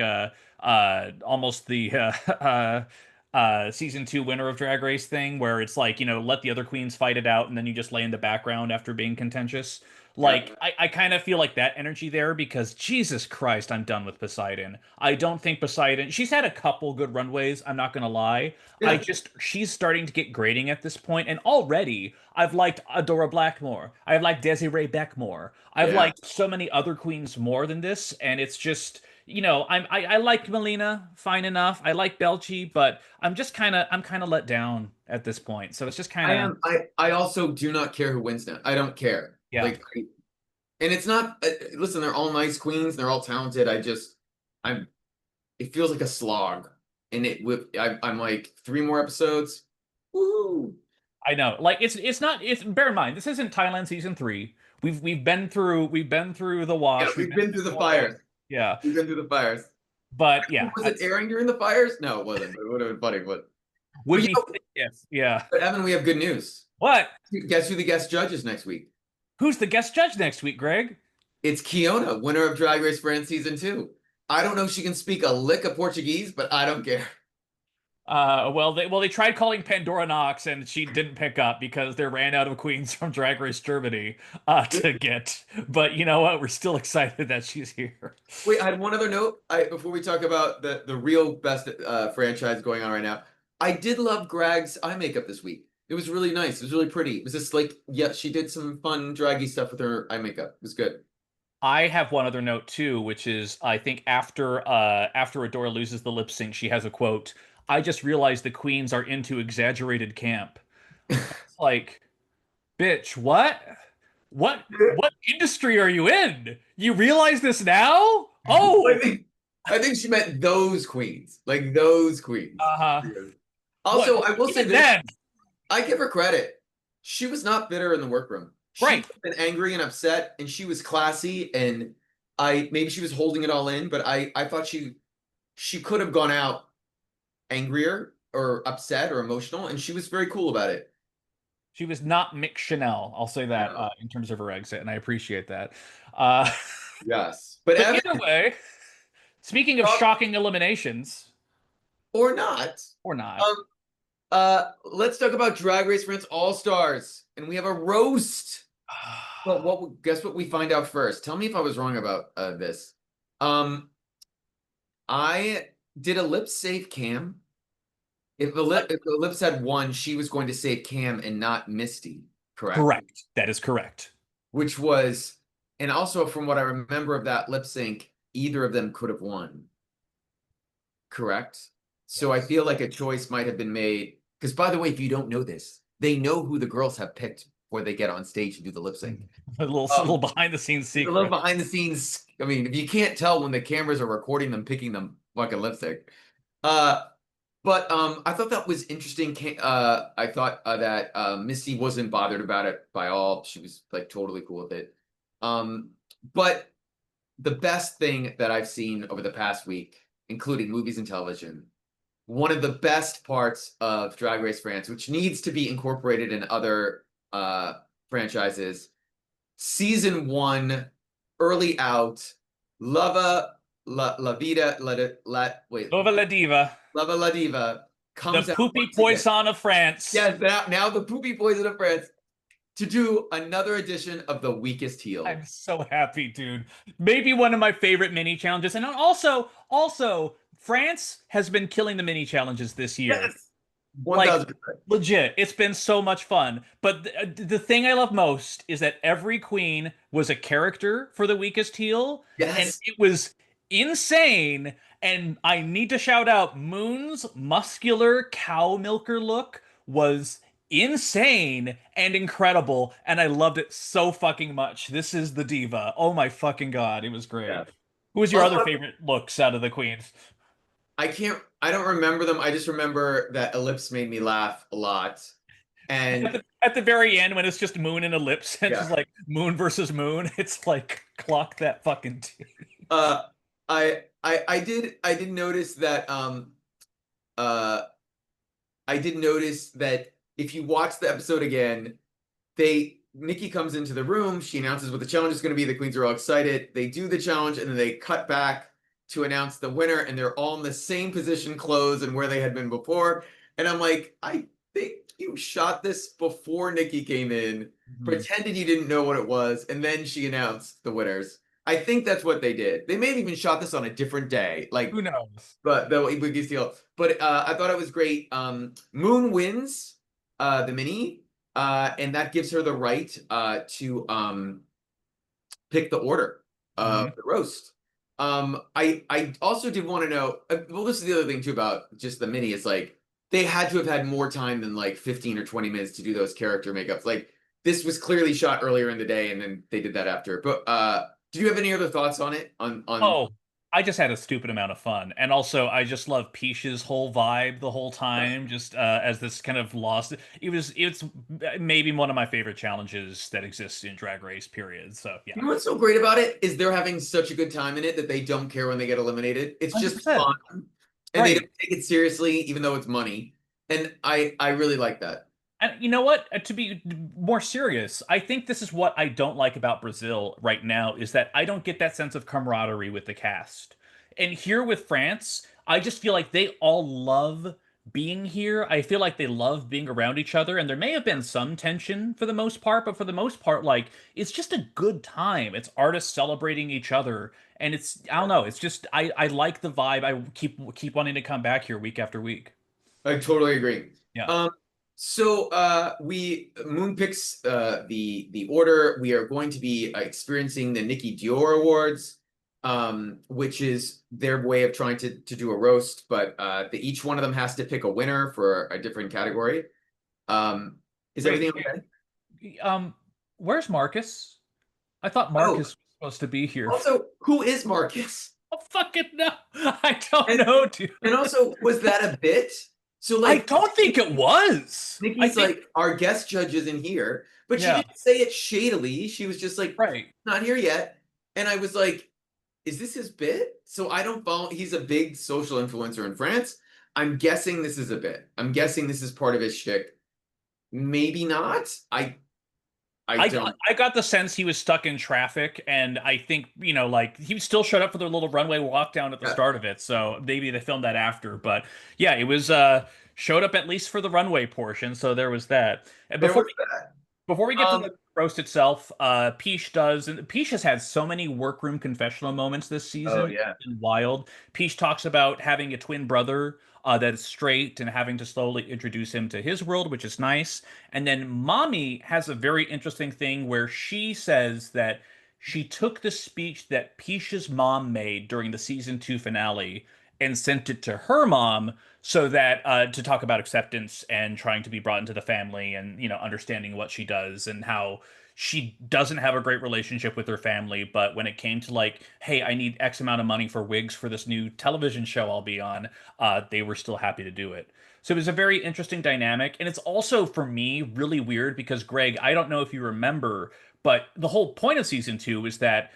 almost the, season 2 winner of Drag Race thing, where it's like, let the other queens fight it out and then you just lay in the background after being contentious. yeah. Like, I kind of feel like that energy there, because Jesus Christ, I'm done with Poseidon. I don't think Poseidon, she's had a couple good runways, I'm not gonna lie. Yeah. She's starting to get grating at this point, and already I've liked Adora Black more. I've liked Desiree Beck more. I've Yeah. liked so many other queens more than this, and it's just, I like Melina fine enough. I like Belchi, but I'm kind of let down at this point. So it's just kind I of, am. I also do not care who wins now. I don't care. yeah. Like, and it's not. Listen, they're all nice queens. They're all talented. I'm. It feels like a slog, and I'm like 3 more episodes. Woohoo! I know. Like, it's not, it's, bear in mind, this isn't Thailand season 3. We've been through the Yeah, wash. We've we've been been through through the all that. fires. Yeah. We've been through the fires. But yeah, Was it airing during the fires? No, it wasn't. It would have been funny, but would you be, know, yes, yeah. but Evan, we have good news. What? Guess who the guest judge is next week? Who's the guest judge next week, Greg? It's Kiona, winner of Drag Race France season 2. I don't know if she can speak a lick of Portuguese, but I don't care. Well, they tried calling Pandora Knox and she didn't pick up because they ran out of queens from Drag Race Germany to get. But you know what? We're still excited that she's here. Wait, I had one other note. Before we talk about the real best franchise going on right now, I did love Greg's eye makeup this week. It was really nice. It was really pretty. It was just like, yeah, she did some fun draggy stuff with her eye makeup. It was good. I have one other note too, which is I think after Adora loses the lip sync, she has a quote. I just realized the queens are into exaggerated camp. It's like, bitch, what? What industry are you in? You realize this now? I Oh, think I think she meant those queens, like those queens. uh-huh. Also, What? I will say Even this: then, I give her credit. She was not bitter in the workroom. She right. could have been angry and upset, and she was classy. And maybe she was holding it all in, but I thought she could have gone out angrier or upset or emotional, and she was very cool about it. She was not Mick Chanel. I'll say that No. in terms of her exit, and I appreciate that. Uh, Yes, but but Evan, either way, speaking of shocking eliminations, or not. or not. Um, let's talk about Drag Race France All Stars, and we have a roast. But guess what we find out first? Tell me if I was wrong about this. I did a lip save Cam. If the lips had won, she was going to save Cam and not Misty, correct? Correct. That is correct. Which was, and also from what I remember of that lip sync, either of them could have won. Correct? So I feel like a choice might have been made. Because by the way, if you don't know this, they know who the girls have picked before they get on stage and do the lip sync. A little behind the scenes secret. A little behind the scenes. I mean, if you can't tell when the cameras are recording them, picking them like a lip sync. But I thought that was interesting. I thought that Missy wasn't bothered about it by all. She was like totally cool with it. Um, but the best thing that I've seen over the past week, including movies and television, one of the best parts of Drag Race France, which needs to be incorporated in other franchises, season one, early out, Lava La Vida wait, Nova la Diva, Lava La Diva the comes out poopy once again. poison of France. Yes, now the poopy poison of France to do another edition of the weakest heel. I'm so happy, dude. Maybe one of my favorite mini challenges. And also, France has been killing the mini challenges this year. Yes, Like 1000%. legit, it's been so much fun. But the thing I love most is that every queen was a character for the weakest heel, and Yes. it was insane. And I need to shout out Moon's muscular cow milker look was insane and incredible, and I loved it so fucking much. This is the diva. Oh my fucking god, it was great. Yeah. Who was your other Also, favorite looks out of the queens? I don't remember them. I just remember that Ellipse made me laugh a lot. At And the very end, when it's just Moon and Ellipse, and it's yeah, just like Moon versus Moon, it's like clock that fucking T. uh, I did notice that uh I did notice that if you watch the episode again, Nikki comes into the room, she announces what the challenge is going to be. The queens are all excited. They do the challenge, and then they cut back to announce the winner, and they're all in the same position, clothes, and where they had been before. And I'm like, I think you shot this before Nikki came in, Mhm. pretended you didn't know what it was, and then she announced the winners. I think that's what they did. They may have even shot this on a different day, Who like knows? but the Boogie Steel. But I thought it was great. Moon wins the mini, and that gives her the right to pick the order of Hmm. the roast. I also did want to know. Well, this is the other thing too about just the mini. Is like they had to have had more time than like 15 or 20 minutes to do those character makeups. Like this was clearly shot earlier in the day, and then they did that after. But did you have any other thoughts on it? On Oh, I just had a stupid amount of fun, and also I just love Peach's whole vibe the whole time. Just as this kind of lost, it's maybe one of my favorite challenges that exists in Drag Race. Period. So yeah, You know what's so great about it is they're having such a good time in it that they don't care when they get eliminated. It's just 100%. fun, and they Right. don't take it seriously, even though it's money. And I really like that. And you know what? To be more serious, I think this is what I don't like about Brazil right now is that I don't get that sense of camaraderie with the cast. And here with France, I just feel like they all love being here. I feel like they love being around each other, and there may have been some tension for the most part, but for the most part, like it's just a good time. It's artists celebrating each other, and it's I don't know, it's just I like the vibe. I keep wanting to come back here week after week. I totally agree. Yeah. Um, so we Moon picks the order. We are going to be experiencing the Nicky Dior Awards, which is their way of trying to do a roast, but each one of them has to pick a winner for a different category. Um, is Wait, everything okay? Um, where's Marcus? I thought Oh, Marcus was supposed to be here. also, who is Marcus? Oh, fucking no. I don't And know, dude. and also, was that a bit? So I like don't think it was. I Nikki's think, like our guest judge isn't here, but she yeah, didn't say it shadily. She was just like, right. not here yet. And I was like, is this his bit? So I don't follow. He's a big social influencer in France. I'm guessing this is a bit. I'm guessing this is part of his shtick. Maybe not. I don't. I got the sense he was stuck in traffic, and I think, like he still showed up for the little runway walk down at the Yeah. start of it. So maybe they filmed that after. But yeah, it was showed up at least for the runway portion. So there was that. And There was that. before we get to Um. the roast itself, Peach has had so many workroom confessional moments this Oh season. yeah. It's been wild. Peach talks about having a twin brother that is straight and having to slowly introduce him to his world, which is nice. And then Mommy has a very interesting thing where she says that she took the speech that Peach's mom made during the season 2 finale and sent it to her mom so that to talk about acceptance and trying to be brought into the family and understanding what she does and how she doesn't have a great relationship with her family, but when it came to like, hey, I need X amount of money for wigs for this new television show I'll be on, they were still happy to do it. So it was a very interesting dynamic. And it's also, for me, really weird because, Greg, I don't know if you remember, but the whole point of season two is that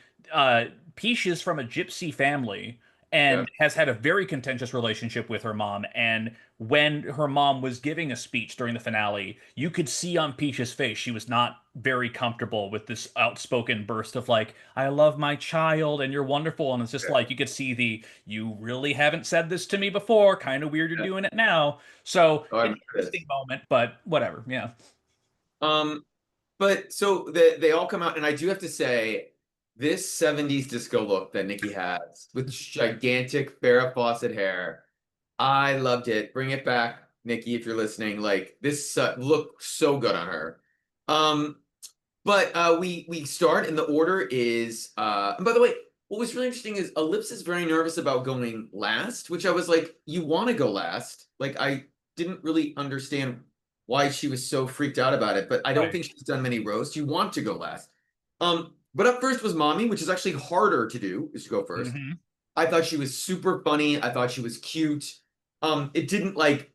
Peach is from a gypsy family Yeah. and has had a very contentious relationship with her mom. And when her mom was giving a speech during the finale, you could see on Peach's face she was not very comfortable with this outspoken burst of like, I love my child and you're wonderful. And it's just Yeah. like you could see the you really haven't said this to me before, kind of weird you're Yeah. doing it now. So Oh, I an remember interesting this. moment, but whatever. Yeah. Um, but so they all come out, and I do have to say, this 70s disco look that Nikki has with gigantic Farrah Fawcett hair, I loved it. Bring it back, Nikki, if you're listening. Like this looked so good on her. Um, but we start, and the order is and by the way, what was really interesting is Ellipse is very nervous about going last, which I was like, you want to go last. Like I didn't really understand why she was so freaked out about it, but I don't Right. think she's done many roasts. You want to go last. But up first was Mommy, which is actually harder to do, is to go first. Hmm. I thought she was super funny. I thought she was cute. It didn't like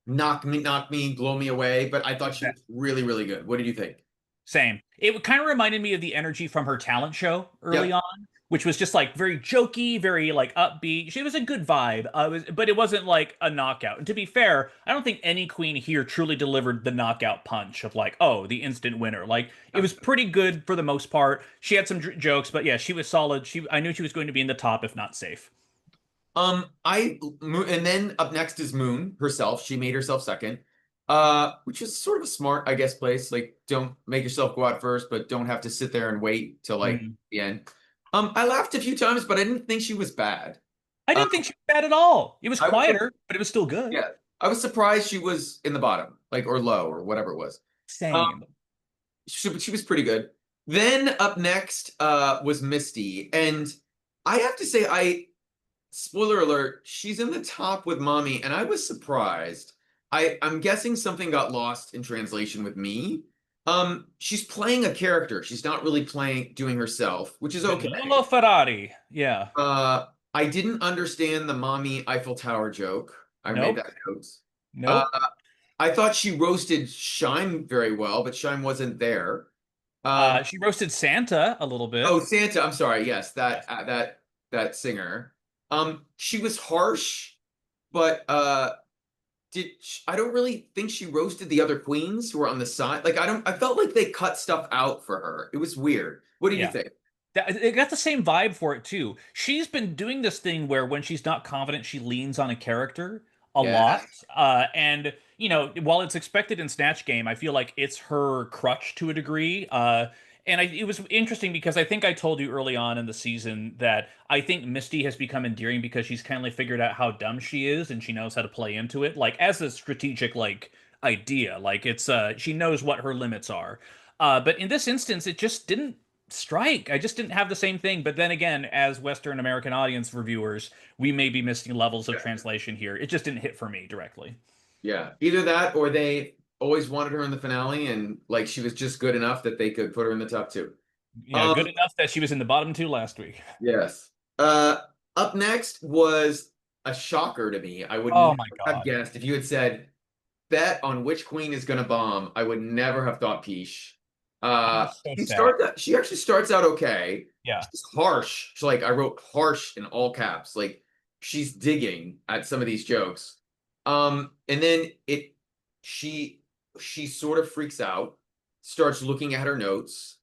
knock me, blow me away, but I thought she was really, really good. What did you think? Same. It kind of reminded me of the energy from her talent show early Yep. on, which was just like very jokey, very like upbeat. She was a good vibe, but it wasn't like a knockout. And to be fair, I don't think any queen here truly delivered the knockout punch of like, oh, the instant winner. Like it was pretty good for the most part. She had some jokes, but yeah, she was solid. I knew she was going to be in the top, if not safe. And then up next is Moon herself. She made herself second, which is sort of a smart, I guess, place. Like, don't make yourself go out first, but don't have to sit there and wait till like Mm. the end. I laughed a few times, but I didn't think she was bad. I Um, didn't think she was bad at all. It was I was, quieter, but it was still good. yeah, I was surprised she was in the bottom, like or low or whatever it was. Um, Same. she was pretty good. Then up next, was Misty, and I have to say, spoiler alert, she's in the top with Mommy, and I was surprised. I'm guessing something got lost in translation with me. She's playing a character. She's not really doing herself, which is The okay. Nolo Ferrari. Yeah. I didn't understand the Mommy Eiffel Tower joke. I made Nope. that note. Uh, Nope. I thought she roasted Shime very well, but Shime wasn't there. She roasted Santa a little Oh, bit. Santa. I'm sorry. Yes, Yes. that singer. She was harsh, but I don't really think she roasted the other queens who were on the side. Like I felt like they cut stuff out for her. It was weird. What did you Yeah. think? It got the same vibe for it too. She's been doing this thing where when she's not confident, she leans on a character a lot. Yes. And while it's expected in Snatch Game, I feel like it's her crutch to a degree. And it was interesting because I think I told you early on in the season that I think Misty has become endearing because she's kind of figured out how dumb she is and she knows how to play into it, like as a strategic like idea. Like it's she knows what her limits are. But in this instance, it just didn't strike. I just didn't have the same thing. But then again, as Western American audience reviewers, we may be missing levels of Yeah. translation here. It just didn't hit for me directly. Yeah. Either that or they always wanted her in the finale and like she was just good enough that they could put her in the top two. Yeah, Um, good enough that she was in the bottom two last week. yes. Uh, Up next was a shocker to me. I would Oh never my have God. guessed if you had said bet on which queen is gonna bomb. I would never have thought Peach. I was so sad. She actually starts out okay. Yeah. She's harsh. She's like I wrote harsh in all caps. Like she's digging at some of these jokes. And then she she sort of freaks out, starts looking at her notes.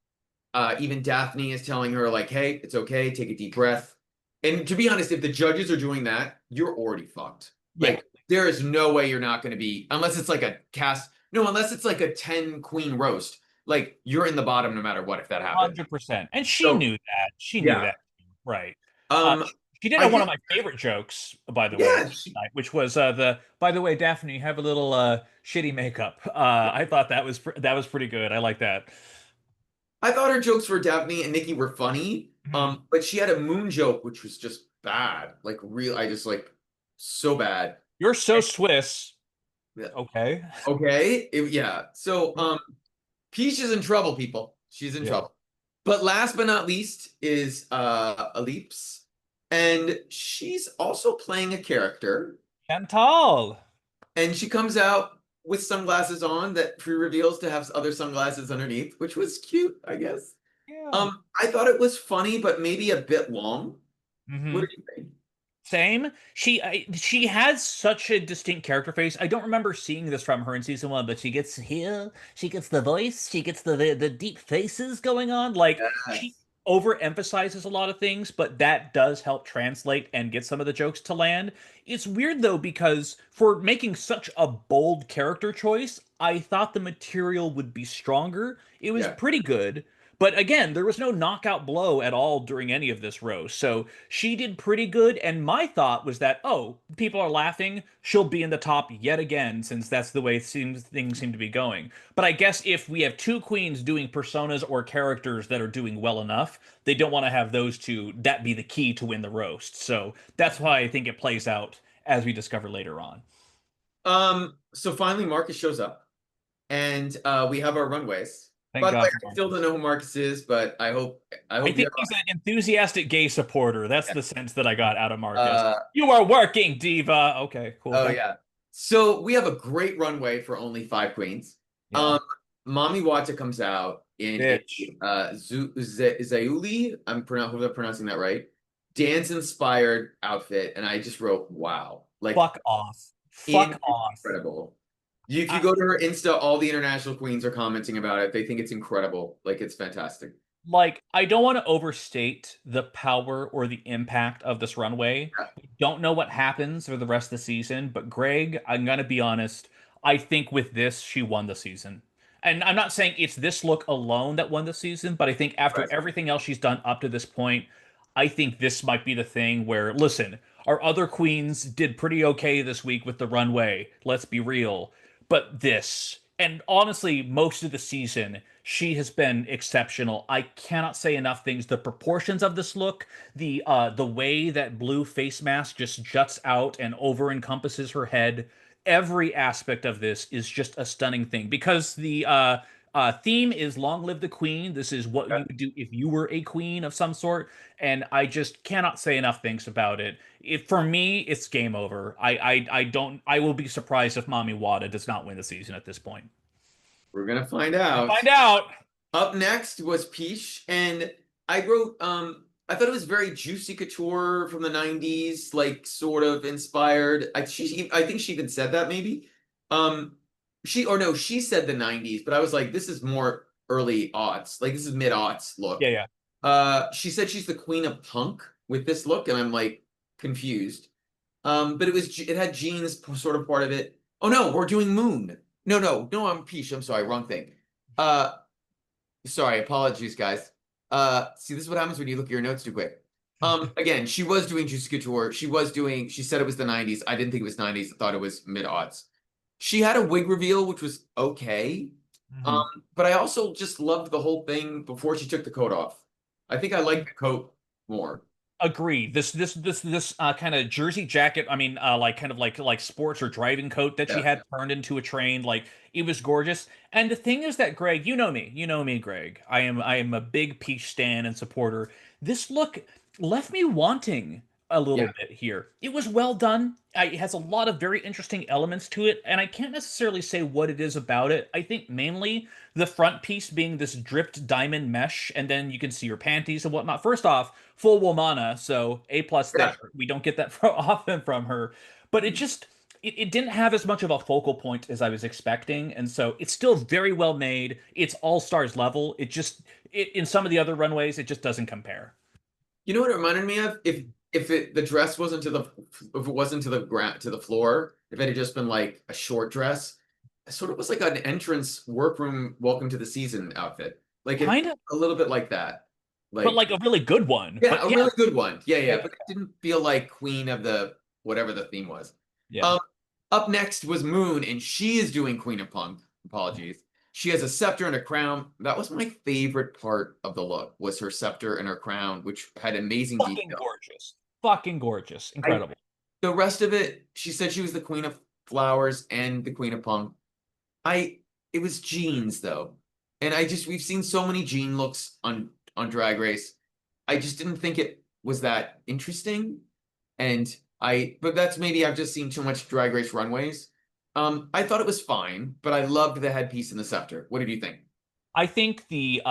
Even Daphne is telling her, like, hey, it's okay, take a deep breath. And to be honest, if the judges are doing that, you're already fucked. Yeah. Like, there is no way you're not going to be, unless it's like a cast, no, unless it's like a 10 queen roast. Like, you're in the bottom no matter what if that happens. 100%. And she So, knew that. She knew yeah. that. Right. Uh, Um, she did I have one of did, my favorite jokes, by the way, yeah. last night, which was by the way, Daphne, you have a little shitty makeup. I thought that was pretty good. I like that. I thought her jokes for Daphne and Nikki were funny. Mhm. But she had a moon joke, which was just bad. Like, real, I just like so bad. You're so Swiss. Yeah. Okay. Okay. Yeah. So, Peach is in trouble, people. She's in Yeah. trouble. But last but not least is Ellipse. And she's also playing a character. Chantal. And she comes out with sunglasses on that pre-reveals to have other sunglasses underneath, which was cute, I guess. Yeah. I thought it was funny, but maybe a bit long. What Hmm. do you think? Same. She has such a distinct character face. I don't remember seeing this from her in season one, but she gets here, she gets the voice, she gets the deep faces going on. Like she Yes. overemphasizes a lot of things, but that does help translate and get some of the jokes to land. It's weird though because for making such a bold character choice, I thought the material would be stronger. It was Yeah. pretty good. But again, there was no knockout blow at all during any of this roast. So she did pretty good, and my thought was that, oh, people are laughing, she'll be in the top yet again, since that's the way things seem to be going. But I guess if we have two queens doing personas or characters that are doing well enough, they don't want to have those two, that be the key to win the roast. So that's why I think it plays out as we discover later on. So finally Marcus shows up and we have our runways. Thank By the way, God for I still don't know who Marcus is, but I I hope you think have he's an enthusiastic gay supporter. That's the sense that I got out of Marcus. uh You are working, diva. Okay, cool. oh Thank yeah. So we have a great runway for only five queens. Yeah. Mommy Wata comes out in a Bitch. Zayuli, hope I'm pronouncing that right. Dance inspired outfit, and I just wrote wow. Like Fuck off. Fuck off. incredible. If you I, go to her Insta, all the international queens are commenting about it. They think it's incredible. Like it's fantastic. like, I don't want to overstate the power or the impact of this runway. Yeah, We don't know what happens for the rest of the season, but Greg, I'm gonna be honest, I think with this, she won the season. And I'm not saying it's this look alone that won the season, but I think right. after everything else she's done up to this point, I think this might be the thing where, listen, our other queens did pretty okay this week with the runway. Let's be real. But this, and honestly, most of the season, she has been exceptional. I cannot say enough things. The proportions of this look, the way that blue face mask just juts out and over encompasses her head, every aspect of this is just a stunning thing. Because the theme is "Long Live the Queen." This is what Yeah. you would do if you were a queen of some sort, and I just cannot say enough things about it. If for me, it's game over. I don't. I will be surprised if Mami Wada does not win the season at this point. We're gonna find We'll out. find out. Up next was Peach, and I wrote I thought it was very Juicy Couture from the 90s, like sort of inspired. I think she even said that maybe. She or no, she said the 90s, but I was like, this is more early aughts. Like this is mid-aughts look. Yeah, yeah. She said she's the queen of punk with this look, and I'm like confused. But it had jeans sort of part of it. Oh no, we're doing Moon. No, I'm Peach. I'm sorry, wrong thing. Uh Sorry, apologies, guys. See, this is what happens when you look at your notes too quick. Again, she was doing Juicy Couture. She said it was the 90s. I didn't think it was 90s. I thought it was mid-aughts. She had a wig reveal, which was okay. Um, Mhm. but I also just loved the whole thing before she took the coat off. I think I liked the coat more. Agreed. This kind of jersey jacket, I mean, like kind of like sports or driving coat that she Yeah. had turned into a train, like it was gorgeous. And the thing is that Greg, you know me, Greg. I am a big Peach stan and supporter. This look left me wanting a little Yeah. bit here. It was well done. It has a lot of very interesting elements to it, and I can't necessarily say what it is about it. I think mainly the front piece being this dripped diamond mesh, and then you can see her panties and whatnot. First off, full womana, so A plus there. Yeah. We don't get that often from her, but it didn't have as much of a focal point as I was expecting, and so it's still very well made. It's all stars level. In some of the other runways, it just doesn't compare. You know what it reminded me of? If the dress wasn't to the if it wasn't to the ground to the floor, if it had just been like a short dress, it sort of was like an entrance workroom welcome to the season outfit. Like it Kind of, a little bit like that. but Like like a really good one. yeah, But a yeah, really good one. Yeah, yeah, yeah, but it didn't feel like queen of the whatever the theme was. yeah. Um, Up next was Moon, and she is doing Queen of Punk. Apologies. She has a scepter and a crown. That was my favorite part of the look, was her scepter and her crown, which had amazing Fucking detail. gorgeous. Fucking gorgeous. I Incredible. The rest of it, she said she was the Queen of Flowers and the Queen of Punk. I It was jeans though. And we've seen so many Jean looks on Drag Race. I just didn't think it was that interesting. And but that's maybe I've just seen too much Drag Race runways. I thought it was fine, but I loved the headpiece and the scepter. What did you think? I think the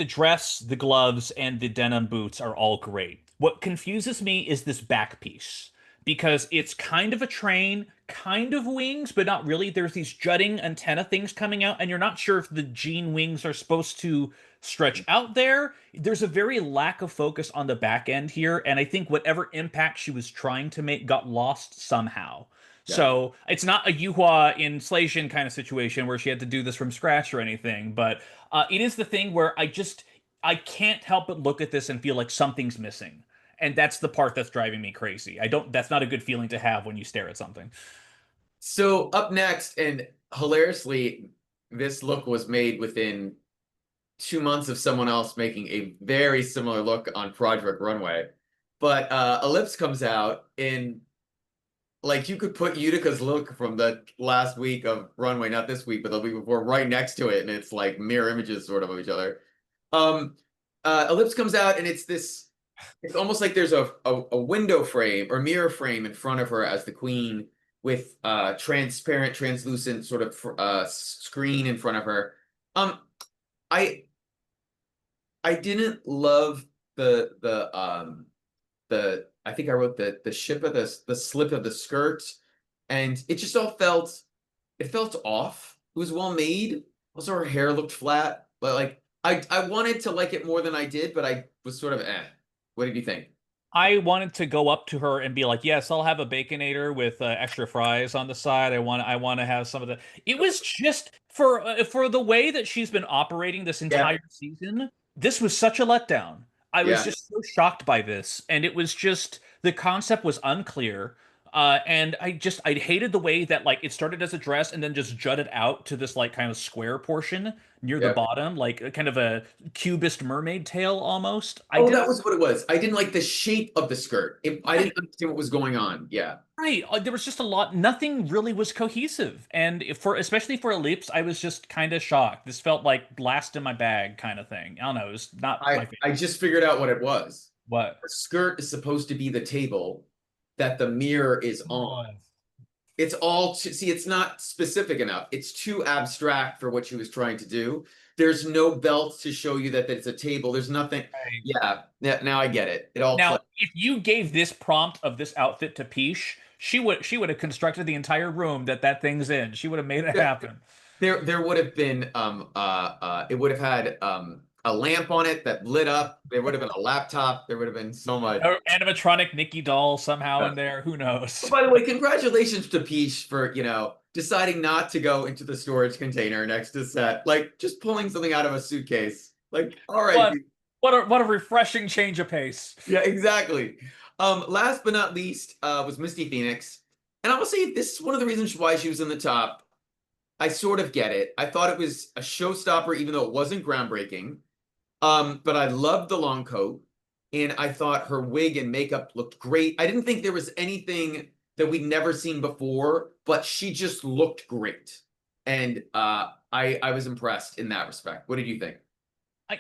dress, the gloves, and the denim boots are all great. What confuses me is this back piece because it's kind of a train, kind of wings, but not really. There's these jutting antenna things coming out, and you're not sure if the jean wings are supposed to stretch out there. There's a very lack of focus on the back end here, and I think whatever impact she was trying to make got lost somehow. Yeah. So it's not a Yuhua inflation kind of situation where she had to do this from scratch or anything, but it is the thing where I can't help but look at this and feel like something's missing. And that's the part that's driving me crazy. I don't That's not a good feeling to have when you stare at something. So up next, and hilariously, this look was made within 2 months of someone else making a very similar look on Project Runway. But Ellipse comes out in like you could put Utica's look from the last week of Runway, not this week, but the week before, right next to it, and it's like mirror images sort of each other. Um, Ellipse comes out, and it's almost like there's a window frame or mirror frame in front of her as the queen with transparent, translucent sort of screen in front of her. Um, I I didn't love the I think I wrote the ship of the slip of the skirt, and it just all felt off. It was well made. Also, her hair looked flat, but like I wanted to like it more than I did, but I was sort of eh. What did you think? I wanted to go up to her and be like, "Yes, I'll have a baconator with extra fries on the side. I want to have some of the." It was just for the way that she's been operating this Yeah, entire season. This was such a letdown. I was yeah. just so shocked by this, and it was just the concept was unclear. And I hated the way that like it started as a dress and then just jutted out to this like kind of square portion near the Yeah. bottom, like kind of a cubist mermaid tail almost. I Oh, didn't that was what it was. I didn't like the shape of the skirt. I right. didn't understand what was going on. Yeah. Right. There was just a lot. Nothing really was cohesive, and especially for Ellipse, I was just kind of shocked. This felt like last in my bag kind of thing. I don't know. It was not my I favorite. just figured out what it was. What? The skirt is supposed to be the table that the mirror is on. Oh. It's all see, it's not specific enough. It's too abstract for what she was trying to do. There's no belt to show you that it's a table. There's nothing. Right. Yeah, now I get it. It all Now, clicked. if you gave this prompt of this outfit to Peach, she would have constructed the entire room that thing's in. She would have made it happen. There would have been it would have had a lamp on it that lit up. There would have been a laptop. There would have been so much. Or animatronic Nicky doll somehow Yeah. in there. Who knows? By the way, congratulations to Peach for, deciding not to go into the storage container next to set. Like just pulling something out of a suitcase. Like, all right. What what a refreshing change of pace. Yeah, exactly. Last but not least, was Misty Phoenix. And I will say this is one of the reasons why she was in the top. I sort of get it. I thought it was a showstopper, even though it wasn't groundbreaking. But I loved the long coat, and I thought her wig and makeup looked great. I didn't think there was anything that we'd never seen before, but she just looked great. And I was impressed in that respect. What did you think?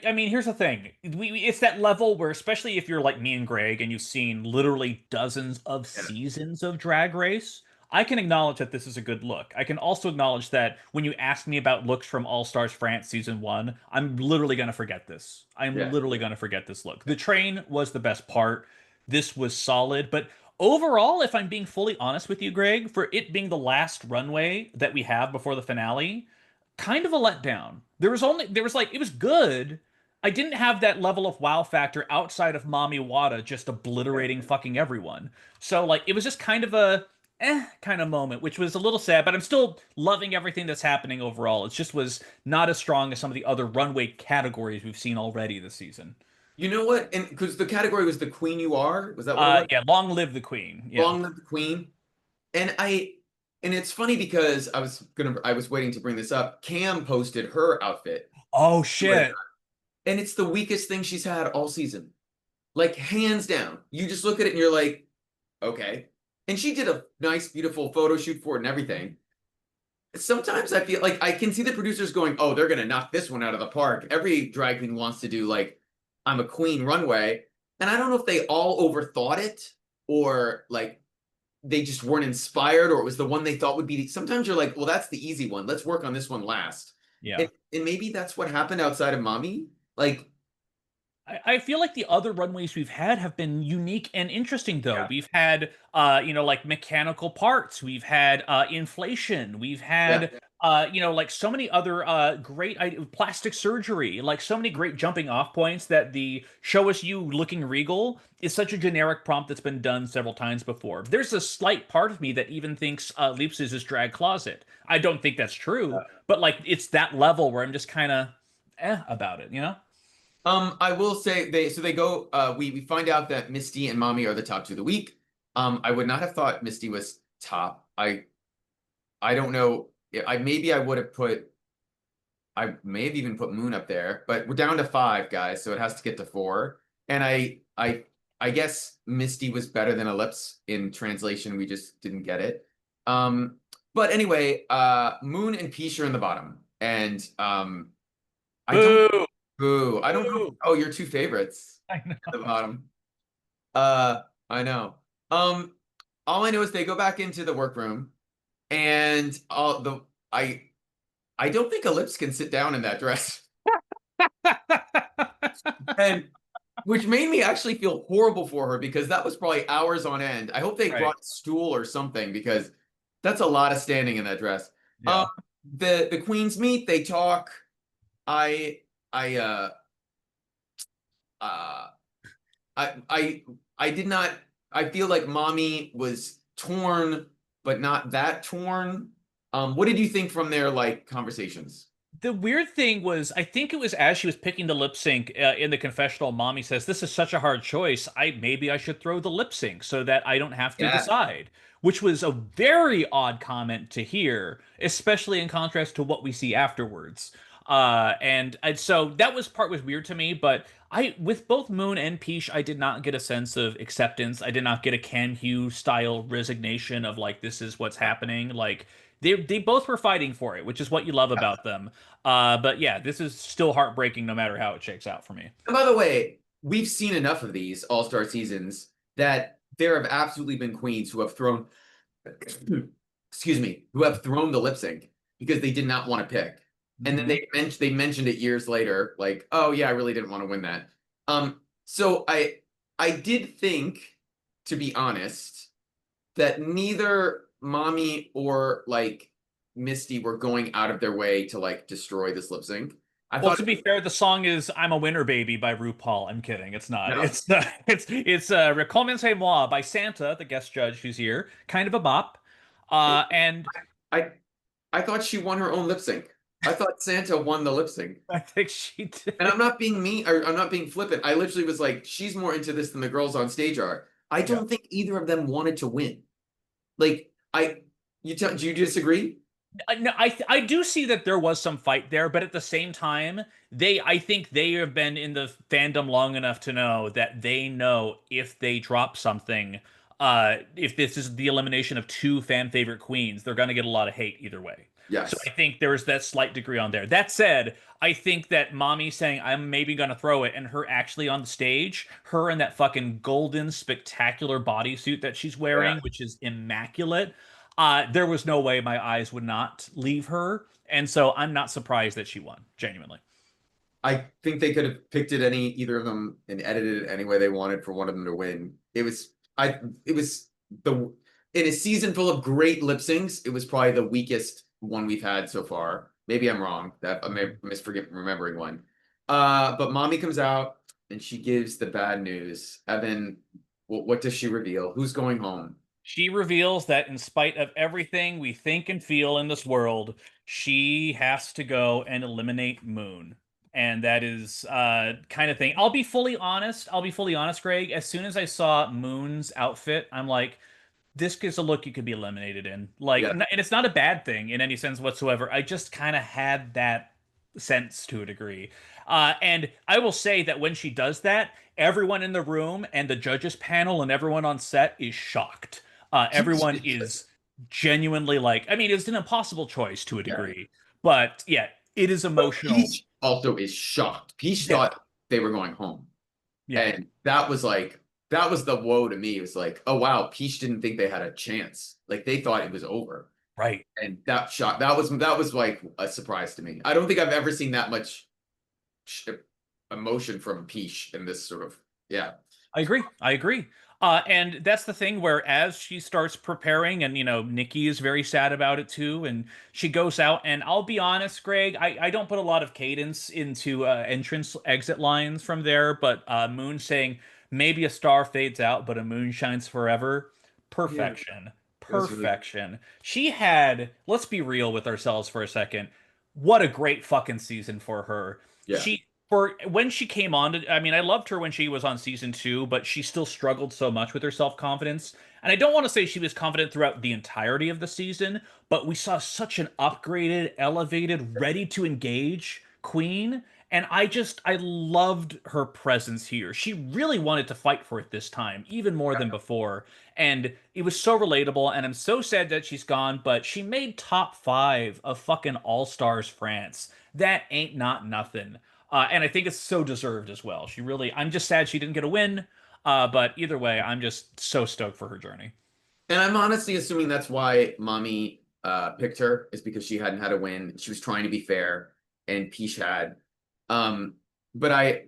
I mean, here's the thing. It's that level where, especially if you're like me and Greg and you've seen literally dozens of Yeah. seasons of Drag Race, I can acknowledge that this is a good look. I can also acknowledge that when you ask me about looks from All Stars France season one, I'm literally going to forget this. I'm Yeah. literally going to forget this look. The train was the best part. This was solid. But overall, if I'm being fully honest with you, Greg, for it being the last runway that we have before the finale, kind of a letdown. There was like it was good. I didn't have that level of wow factor outside of Mami Wada just obliterating fucking everyone. So like it was just kind of a kind of moment, which was a little sad, but I'm still loving everything that's happening overall. It just was not as strong as some of the other runway categories we've seen already this season. You know what? And because the category was the Queen You Are, was that what it was? Yeah, long live the queen. Yeah. Long Live the Queen. And it's funny because I was waiting to bring this up. Cam posted her outfit. Oh shit. And it's the weakest thing she's had all season. Like hands down. You just look at it and you're like, okay. And she did a nice, beautiful photo shoot for it and everything. sometimes I feel like I can see the producers going, "Oh, they're gonna knock this one out of the park." Every drag queen wants to do like "I'm a queen" runway, and I don't know if they all overthought it or like they just weren't inspired, or it was the one they thought would be. Sometimes you're like, "Well, that's the easy one. Let's work on this one last." Yeah. And maybe that's what happened outside of Mommy. Like, I feel like the other runways we've had have been unique and interesting, though. yeah, We've had, like mechanical parts. We've had inflation. We've yeah, had, like so many other great plastic surgery. Like so many great jumping off points that the "show us you looking regal" is such a generic prompt that's been done several times before. There's a slight part of me that even thinks Leaps is his drag closet. I don't think that's true, but like it's that level where I'm just kind of about it, you know? I will say they go. We find out that Misty and Mommy are the top two of the week. I would not have thought Misty was top. I don't know. I maybe I would have put. I may have even put Moon up there, but we're down to five guys, so it has to get to four. And I guess Misty was better than Ellipse in translation. We just didn't get it. But anyway, Moon and Peach are in the bottom, and I don't. Boo! Boo! I don't know. Boo! Oh, your two favorites I at the know. bottom. I know. Um, all I know is they go back into the workroom, and all the I don't think Ellipse can sit down in that dress. And which made me actually feel horrible for her because that was probably hours on end. I hope they Right. brought a stool or something because that's a lot of standing in that dress. Um, Yeah. the queens meet, they talk. I I uh I I did not I feel like Mommy was torn, but not that torn. What did you think from their like conversations? The weird thing was, I think it was as she was picking the lip sync in the confessional, Mommy says, "This is such a hard choice. Maybe I should throw the lip sync so that I don't have to Yeah. decide," which was a very odd comment to hear, especially in contrast to what we see afterwards. And so that was weird to me, but with both Moon and Peach, I did not get a sense of acceptance. I did not get a Can Hugh style resignation of like, this is what's happening. Like, they both were fighting for it, which is what you love about them. But yeah, this is still heartbreaking no matter how it shakes out for me. And by the way, we've seen enough of these All-Star seasons that there have absolutely been queens who have thrown, excuse me, who have thrown the lip sync because they did not want to pick. And then Hmm. they mentioned it years later, like, oh yeah, I really didn't want to win that. So I did think, to be honest, that neither Mommy or like Misty were going out of their way to like destroy this lip sync. I Well, thought to be fair, the song is "I'm a Winner Baby" by RuPaul. I'm kidding. It's not. no. It's Recommencez-moi by Santa, the guest judge who's here. Kind of a bop. And I I thought she won her own lip sync. I thought Santa won the lip sync. I think she And I'm did. not being mean or I'm not being flippant. I literally was like, she's more into this than the girls on stage are. I Yeah. don't think either of them wanted to win. Like do you disagree? No, I do see that there was some fight there, but at the same time, I think they have been in the fandom long enough to know that they know if they drop something, if this is the elimination of two fan favorite queens, they're gonna get a lot of hate either way. So I Yes. think there's that slight degree on there. That said, I think that Mommy saying I'm maybe gonna throw it and her actually on the stage, her in that fucking golden spectacular bodysuit that she's Yeah. wearing, which is immaculate, there was no way my eyes would not leave her, and so I'm not surprised that she won. Genuinely, I think they could have picked it any either of them and edited it any way they wanted for one of them to win. It was the in a season full of great lip syncs, it was probably the weakest one we've had so far. Maybe I'm wrong. That I may misforget remembering one. But Mommy comes out and she gives the bad news. Evan, what does she reveal? Who's going home? she reveals that in spite of everything we think and feel in this world, she has to go and eliminate Moon. And that is kind of thing. I'll be fully honest, Greg. As soon as I saw Moon's outfit, I'm like, this is a look you could be eliminated in. Like, Yeah. and it's not a bad thing in any sense whatsoever. I just kind of had that sense to a degree. And I will say that when she does that, everyone in the room and the judges panel and everyone on set is shocked. Everyone is genuinely like, I mean, it's an impossible choice to a Yeah. degree, but yeah, it is But emotional. Peach also is shocked. Peach Yeah, thought they were going home. yeah, And that was the woe to me. It was like, oh wow, Peach didn't think they had a chance. Like they thought it was over. right. And that was like a surprise to me. I don't think I've ever seen that much emotion from Peach in this sort of yeah. I agree. I agree. And that's the thing where as she starts preparing, and Nikki is very sad about it too, and she goes out. And I'll be honest, Greg, I don't put a lot of cadence into entrance exit lines from there, but Moon saying maybe a star fades out, but a moon shines forever. Yeah. Perfection. It was really good. Perfection. She had, let's be real with ourselves for a second. What a great fucking season for her. Yeah. She for when she came on to, I mean, I loved her when she was on season 2, but she still struggled so much with her self-confidence. And I don't want to say she was confident throughout the entirety of the season, but we saw such an upgraded, elevated, ready to engage queen. And I loved her presence here. She really wanted to fight for it this time, even more than before. And it was so relatable. And I'm so sad that she's gone, but she made top 5 of fucking All Stars France. That ain't not nothing. And I think it's so deserved as well. I'm just sad she didn't get a win. But either way, I'm just so stoked for her journey. And I'm honestly assuming that's why mommy picked her, is because she hadn't had a win. She was trying to be fair, and Peach had. Um, but I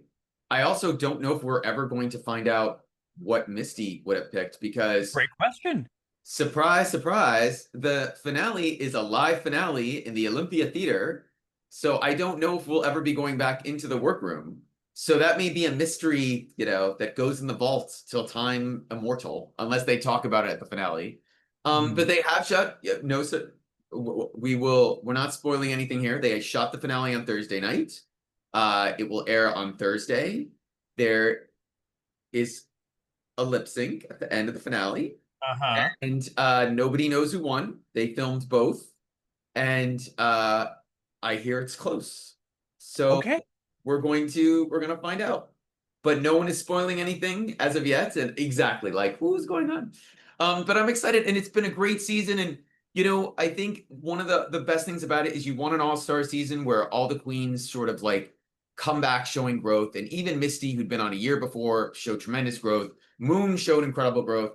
also don't know if we're ever going to find out what Misty would have picked because Great question. surprise, surprise, the finale is a live finale in the Olympia Theater. So I don't know if we'll ever be going back into the workroom. So that may be a mystery, that goes in the vault till time immortal, unless they talk about it at the finale. But Mm. they have shot, yeah, no, so we're not spoiling anything here. They shot the finale on Thursday night. It will air on Thursday. There is a lip sync at the end of the finale. Uh-huh. And nobody knows who won. They filmed both, and I hear it's close. So Okay. we're gonna find out. But no one is spoiling anything as of yet, and exactly like who's going on. But I'm excited, and it's been a great season. And I think one of the best things about it is you want an all-star season where all the queens sort of like come back showing growth, and even Misty, who'd been on a year before, showed tremendous growth. Moon showed incredible growth.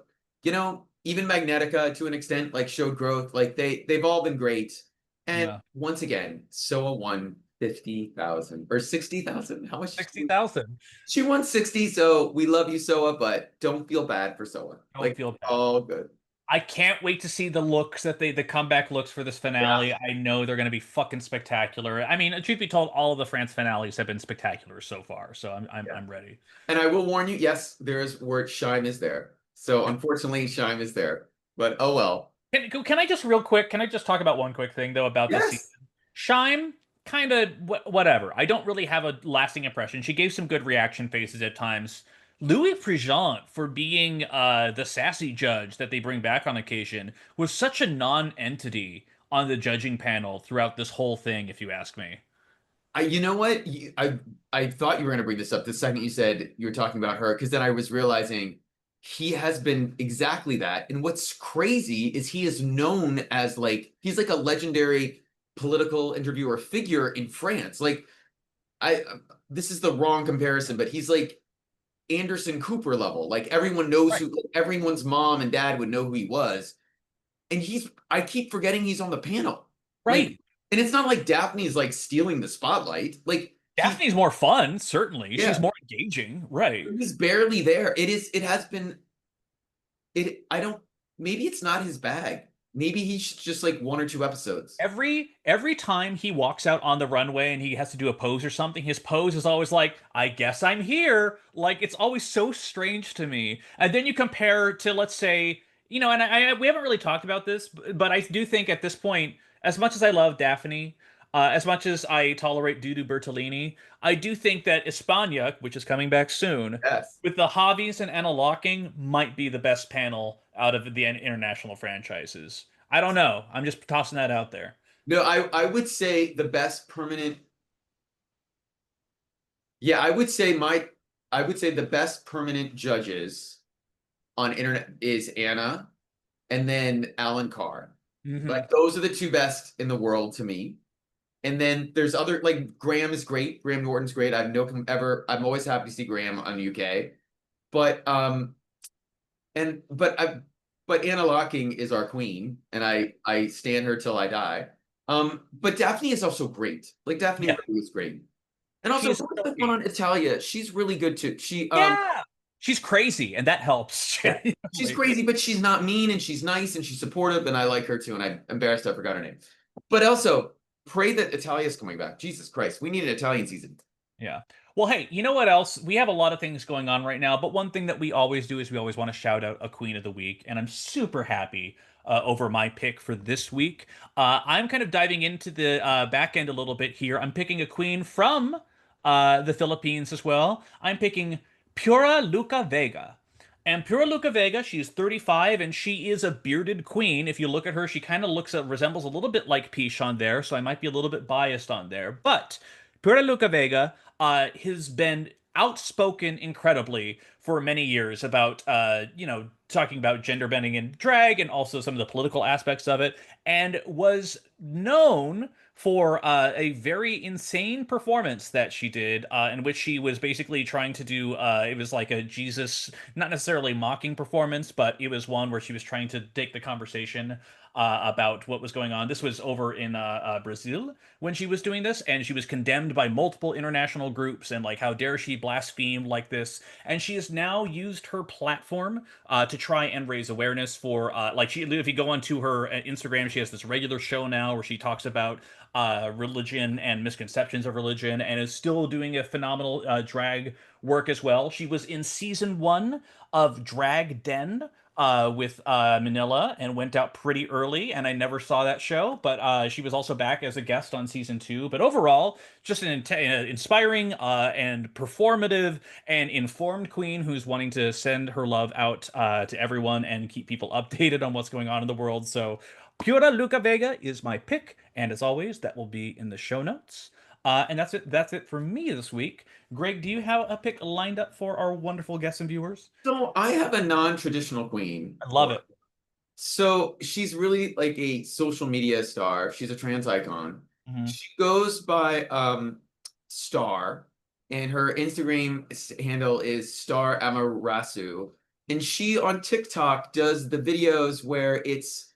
Even Magnetica to an extent like showed growth. Like they've all been great. And Yeah. once again, Soa won 50,000 or 60,000. How much? 60,000. She won 60, so we love you, Soa, but don't feel bad for Soa. Don't Like, feel bad. all good. I can't wait to see the comeback looks for this Yeah. finale. I know they're going to be fucking spectacular. I mean, truth be told, all of the France finales have been spectacular so far, so Yeah. I'm ready. And I will warn you, yes, there is word Shime is there. So unfortunately, Shime is there. But oh well. Can I just real quick? Can I just talk about one quick thing though about this season? Yes. Shime, kind of whatever. I don't really have a lasting impression. She gave some good reaction faces at times. Louis Prigent, for being the sassy judge that they bring back on occasion, was such a non-entity on the judging panel throughout this whole thing, if you ask me. You know what? I thought you were going to bring this up the second you said you were talking about her, because then I was realizing he has been exactly that. And what's crazy is he is known as like he's like a legendary political interviewer figure in France. Like I this is the wrong comparison, but he's like Anderson Cooper level. Like everyone knows Right. who everyone's mom and dad would know who he was. And I keep forgetting he's on the panel. Like, Right. and it's not like Daphne's like stealing the spotlight. Like Daphne's more fun, certainly. She's yeah, more engaging. Right. he's barely there. It has been I don't maybe it's not his bag. Maybe he's just like one or two episodes. Every time he walks out on the runway and he has to do a pose or something, his pose is always like, "I guess I'm here." Like it's always so strange to me. And then you compare to, let's say, and we haven't really talked about this, but I do think at this point, as much as I love Daphne, as much as I tolerate Dudu Bertolini, I do think that España, which is coming back soon, Yes. with the Javis and Anna Locking, might be the best panel out of the international franchises. I don't know. I'm just tossing that out there. No, I would say the best permanent. Yeah, I would say the best permanent judges on internet is Anna and then Alan Carr. Hmm. Like those are the two best in the world to me. And then there's other like Graham is great. Graham Norton's great. I've no ever. I'm always happy to see Graham on UK. But and but Anna Locking is our queen, and I stand her till I die. But Daphne is also great. Like Daphne Yeah, really is great. And she also is what's so the one great. on Italia? She's really good too. Yeah, she's crazy, and that helps. Yeah, she's Genuinely. crazy, but she's not mean and she's nice and she's supportive, and I like her too. And I'm embarrassed I forgot her name. But also pray that Italia's coming back. Jesus Christ, we need an Italian season. Yeah. Well, hey, you know what else? We have a lot of things going on right now, but one thing that we always do is we always want to shout out a Queen of the Week, and I'm super happy over my pick for this week. I'm kind of diving into the back end a little bit here. I'm picking a queen from the Philippines as well. I'm picking Puralukavega. And Puralukavega, she's 35 and she is a bearded queen. If you look at her, she kind of resembles a little bit like Pish on there, so I might be a little bit biased on there. But Puralukavega has been outspoken incredibly for many years about, talking about gender bending in drag and also some of the political aspects of it, and was known for a very insane performance that she did, in which she was basically trying to do, it was like a Jesus, not necessarily mocking performance, but it was one where she was trying to take the conversation about what was going on. This was over in Brazil when she was doing this, and she was condemned by multiple international groups, and like, how dare she blaspheme like this? And she has now used her platform to try and raise awareness for, if you go onto her Instagram, she has this regular show now where she talks about religion and misconceptions of religion, and is still doing a phenomenal drag work as well. She was in season 1 of Drag Den with Manila and went out pretty early, and I never saw that show. But she was also back as a guest on season 2. But overall, just an inspiring and performative and informed queen who's wanting to send her love out to everyone and keep people updated on what's going on in the world. So Pura Luca Vega is my pick, and as always, that will be in the show notes. And that's it. That's it for me this week. Greg, do you have a pick lined up for our wonderful guests and viewers? So I have a non-traditional queen I love for it. So she's really like a social media star. She's a trans icon. Mhm. She goes by Star, and her Instagram handle is staramerasu. And she on TikTok does the videos where it's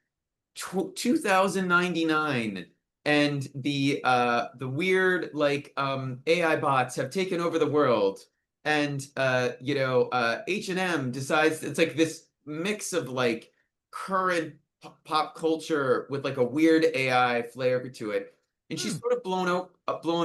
2099 and the weird like AI bots have taken over the world, and H&M decides it's like this mix of like current pop culture with like a weird AI flair to it, and she's Hmm. sort of blown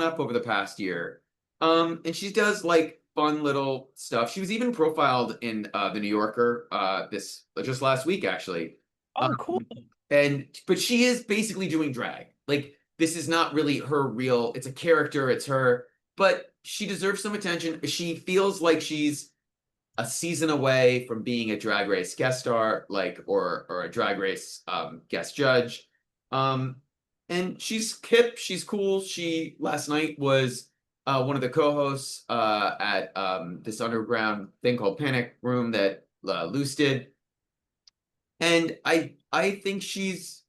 up over the past year. And she does like fun little stuff. She was even profiled in the New Yorker this just last week actually. Oh, cool. And but she is basically doing drag. Like this is not really her real, it's a character, it's her, but she deserves some attention. She feels like she's a season away from being a drag race guest star, like or a drag race guest judge. Um and she's hip, she's cool. She last night was one of the co-hosts at this underground thing called Panic Room that Luce did. And I think she's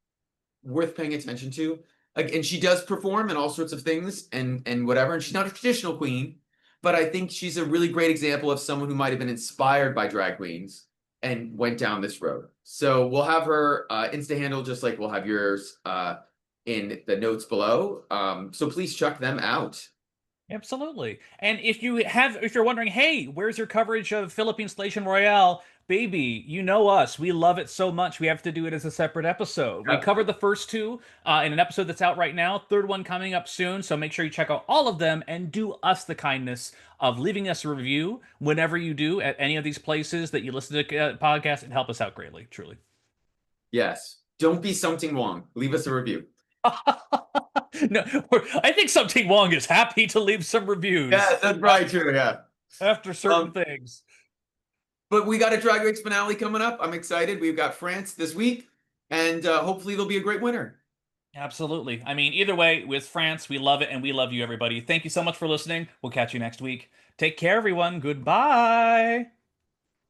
worth paying attention to. Like, and she does perform in all sorts of things and whatever. And she's not a traditional queen, but I think she's a really great example of someone who might have been inspired by drag queens and went down this road. So we'll have her Insta handle just like we'll have yours in the notes below. So please check them out. Absolutely. And if you're wondering, hey, where's your coverage of Philippine Station Royale? Baby, you know us. We love it so much. We have to do it as a separate episode. We Yep. covered the first two in an episode that's out right now. Third one coming up soon. So make sure you check out all of them and do us the kindness of leaving us a review whenever you do at any of these places that you listen to podcasts. And help us out greatly, truly. Yes. Don't be something wrong. Leave us a review. No, I think Something Wong is happy to leave some reviews Yeah, that's right too. Yeah. after certain Um, things. But we got a Drag Race finale coming up. I'm excited. We've got France this week, and hopefully there'll be a great winner. Absolutely. I mean, either way, with France, we love it and we love you, everybody. Thank you so much for listening. We'll catch you next week. Take care, everyone. Goodbye.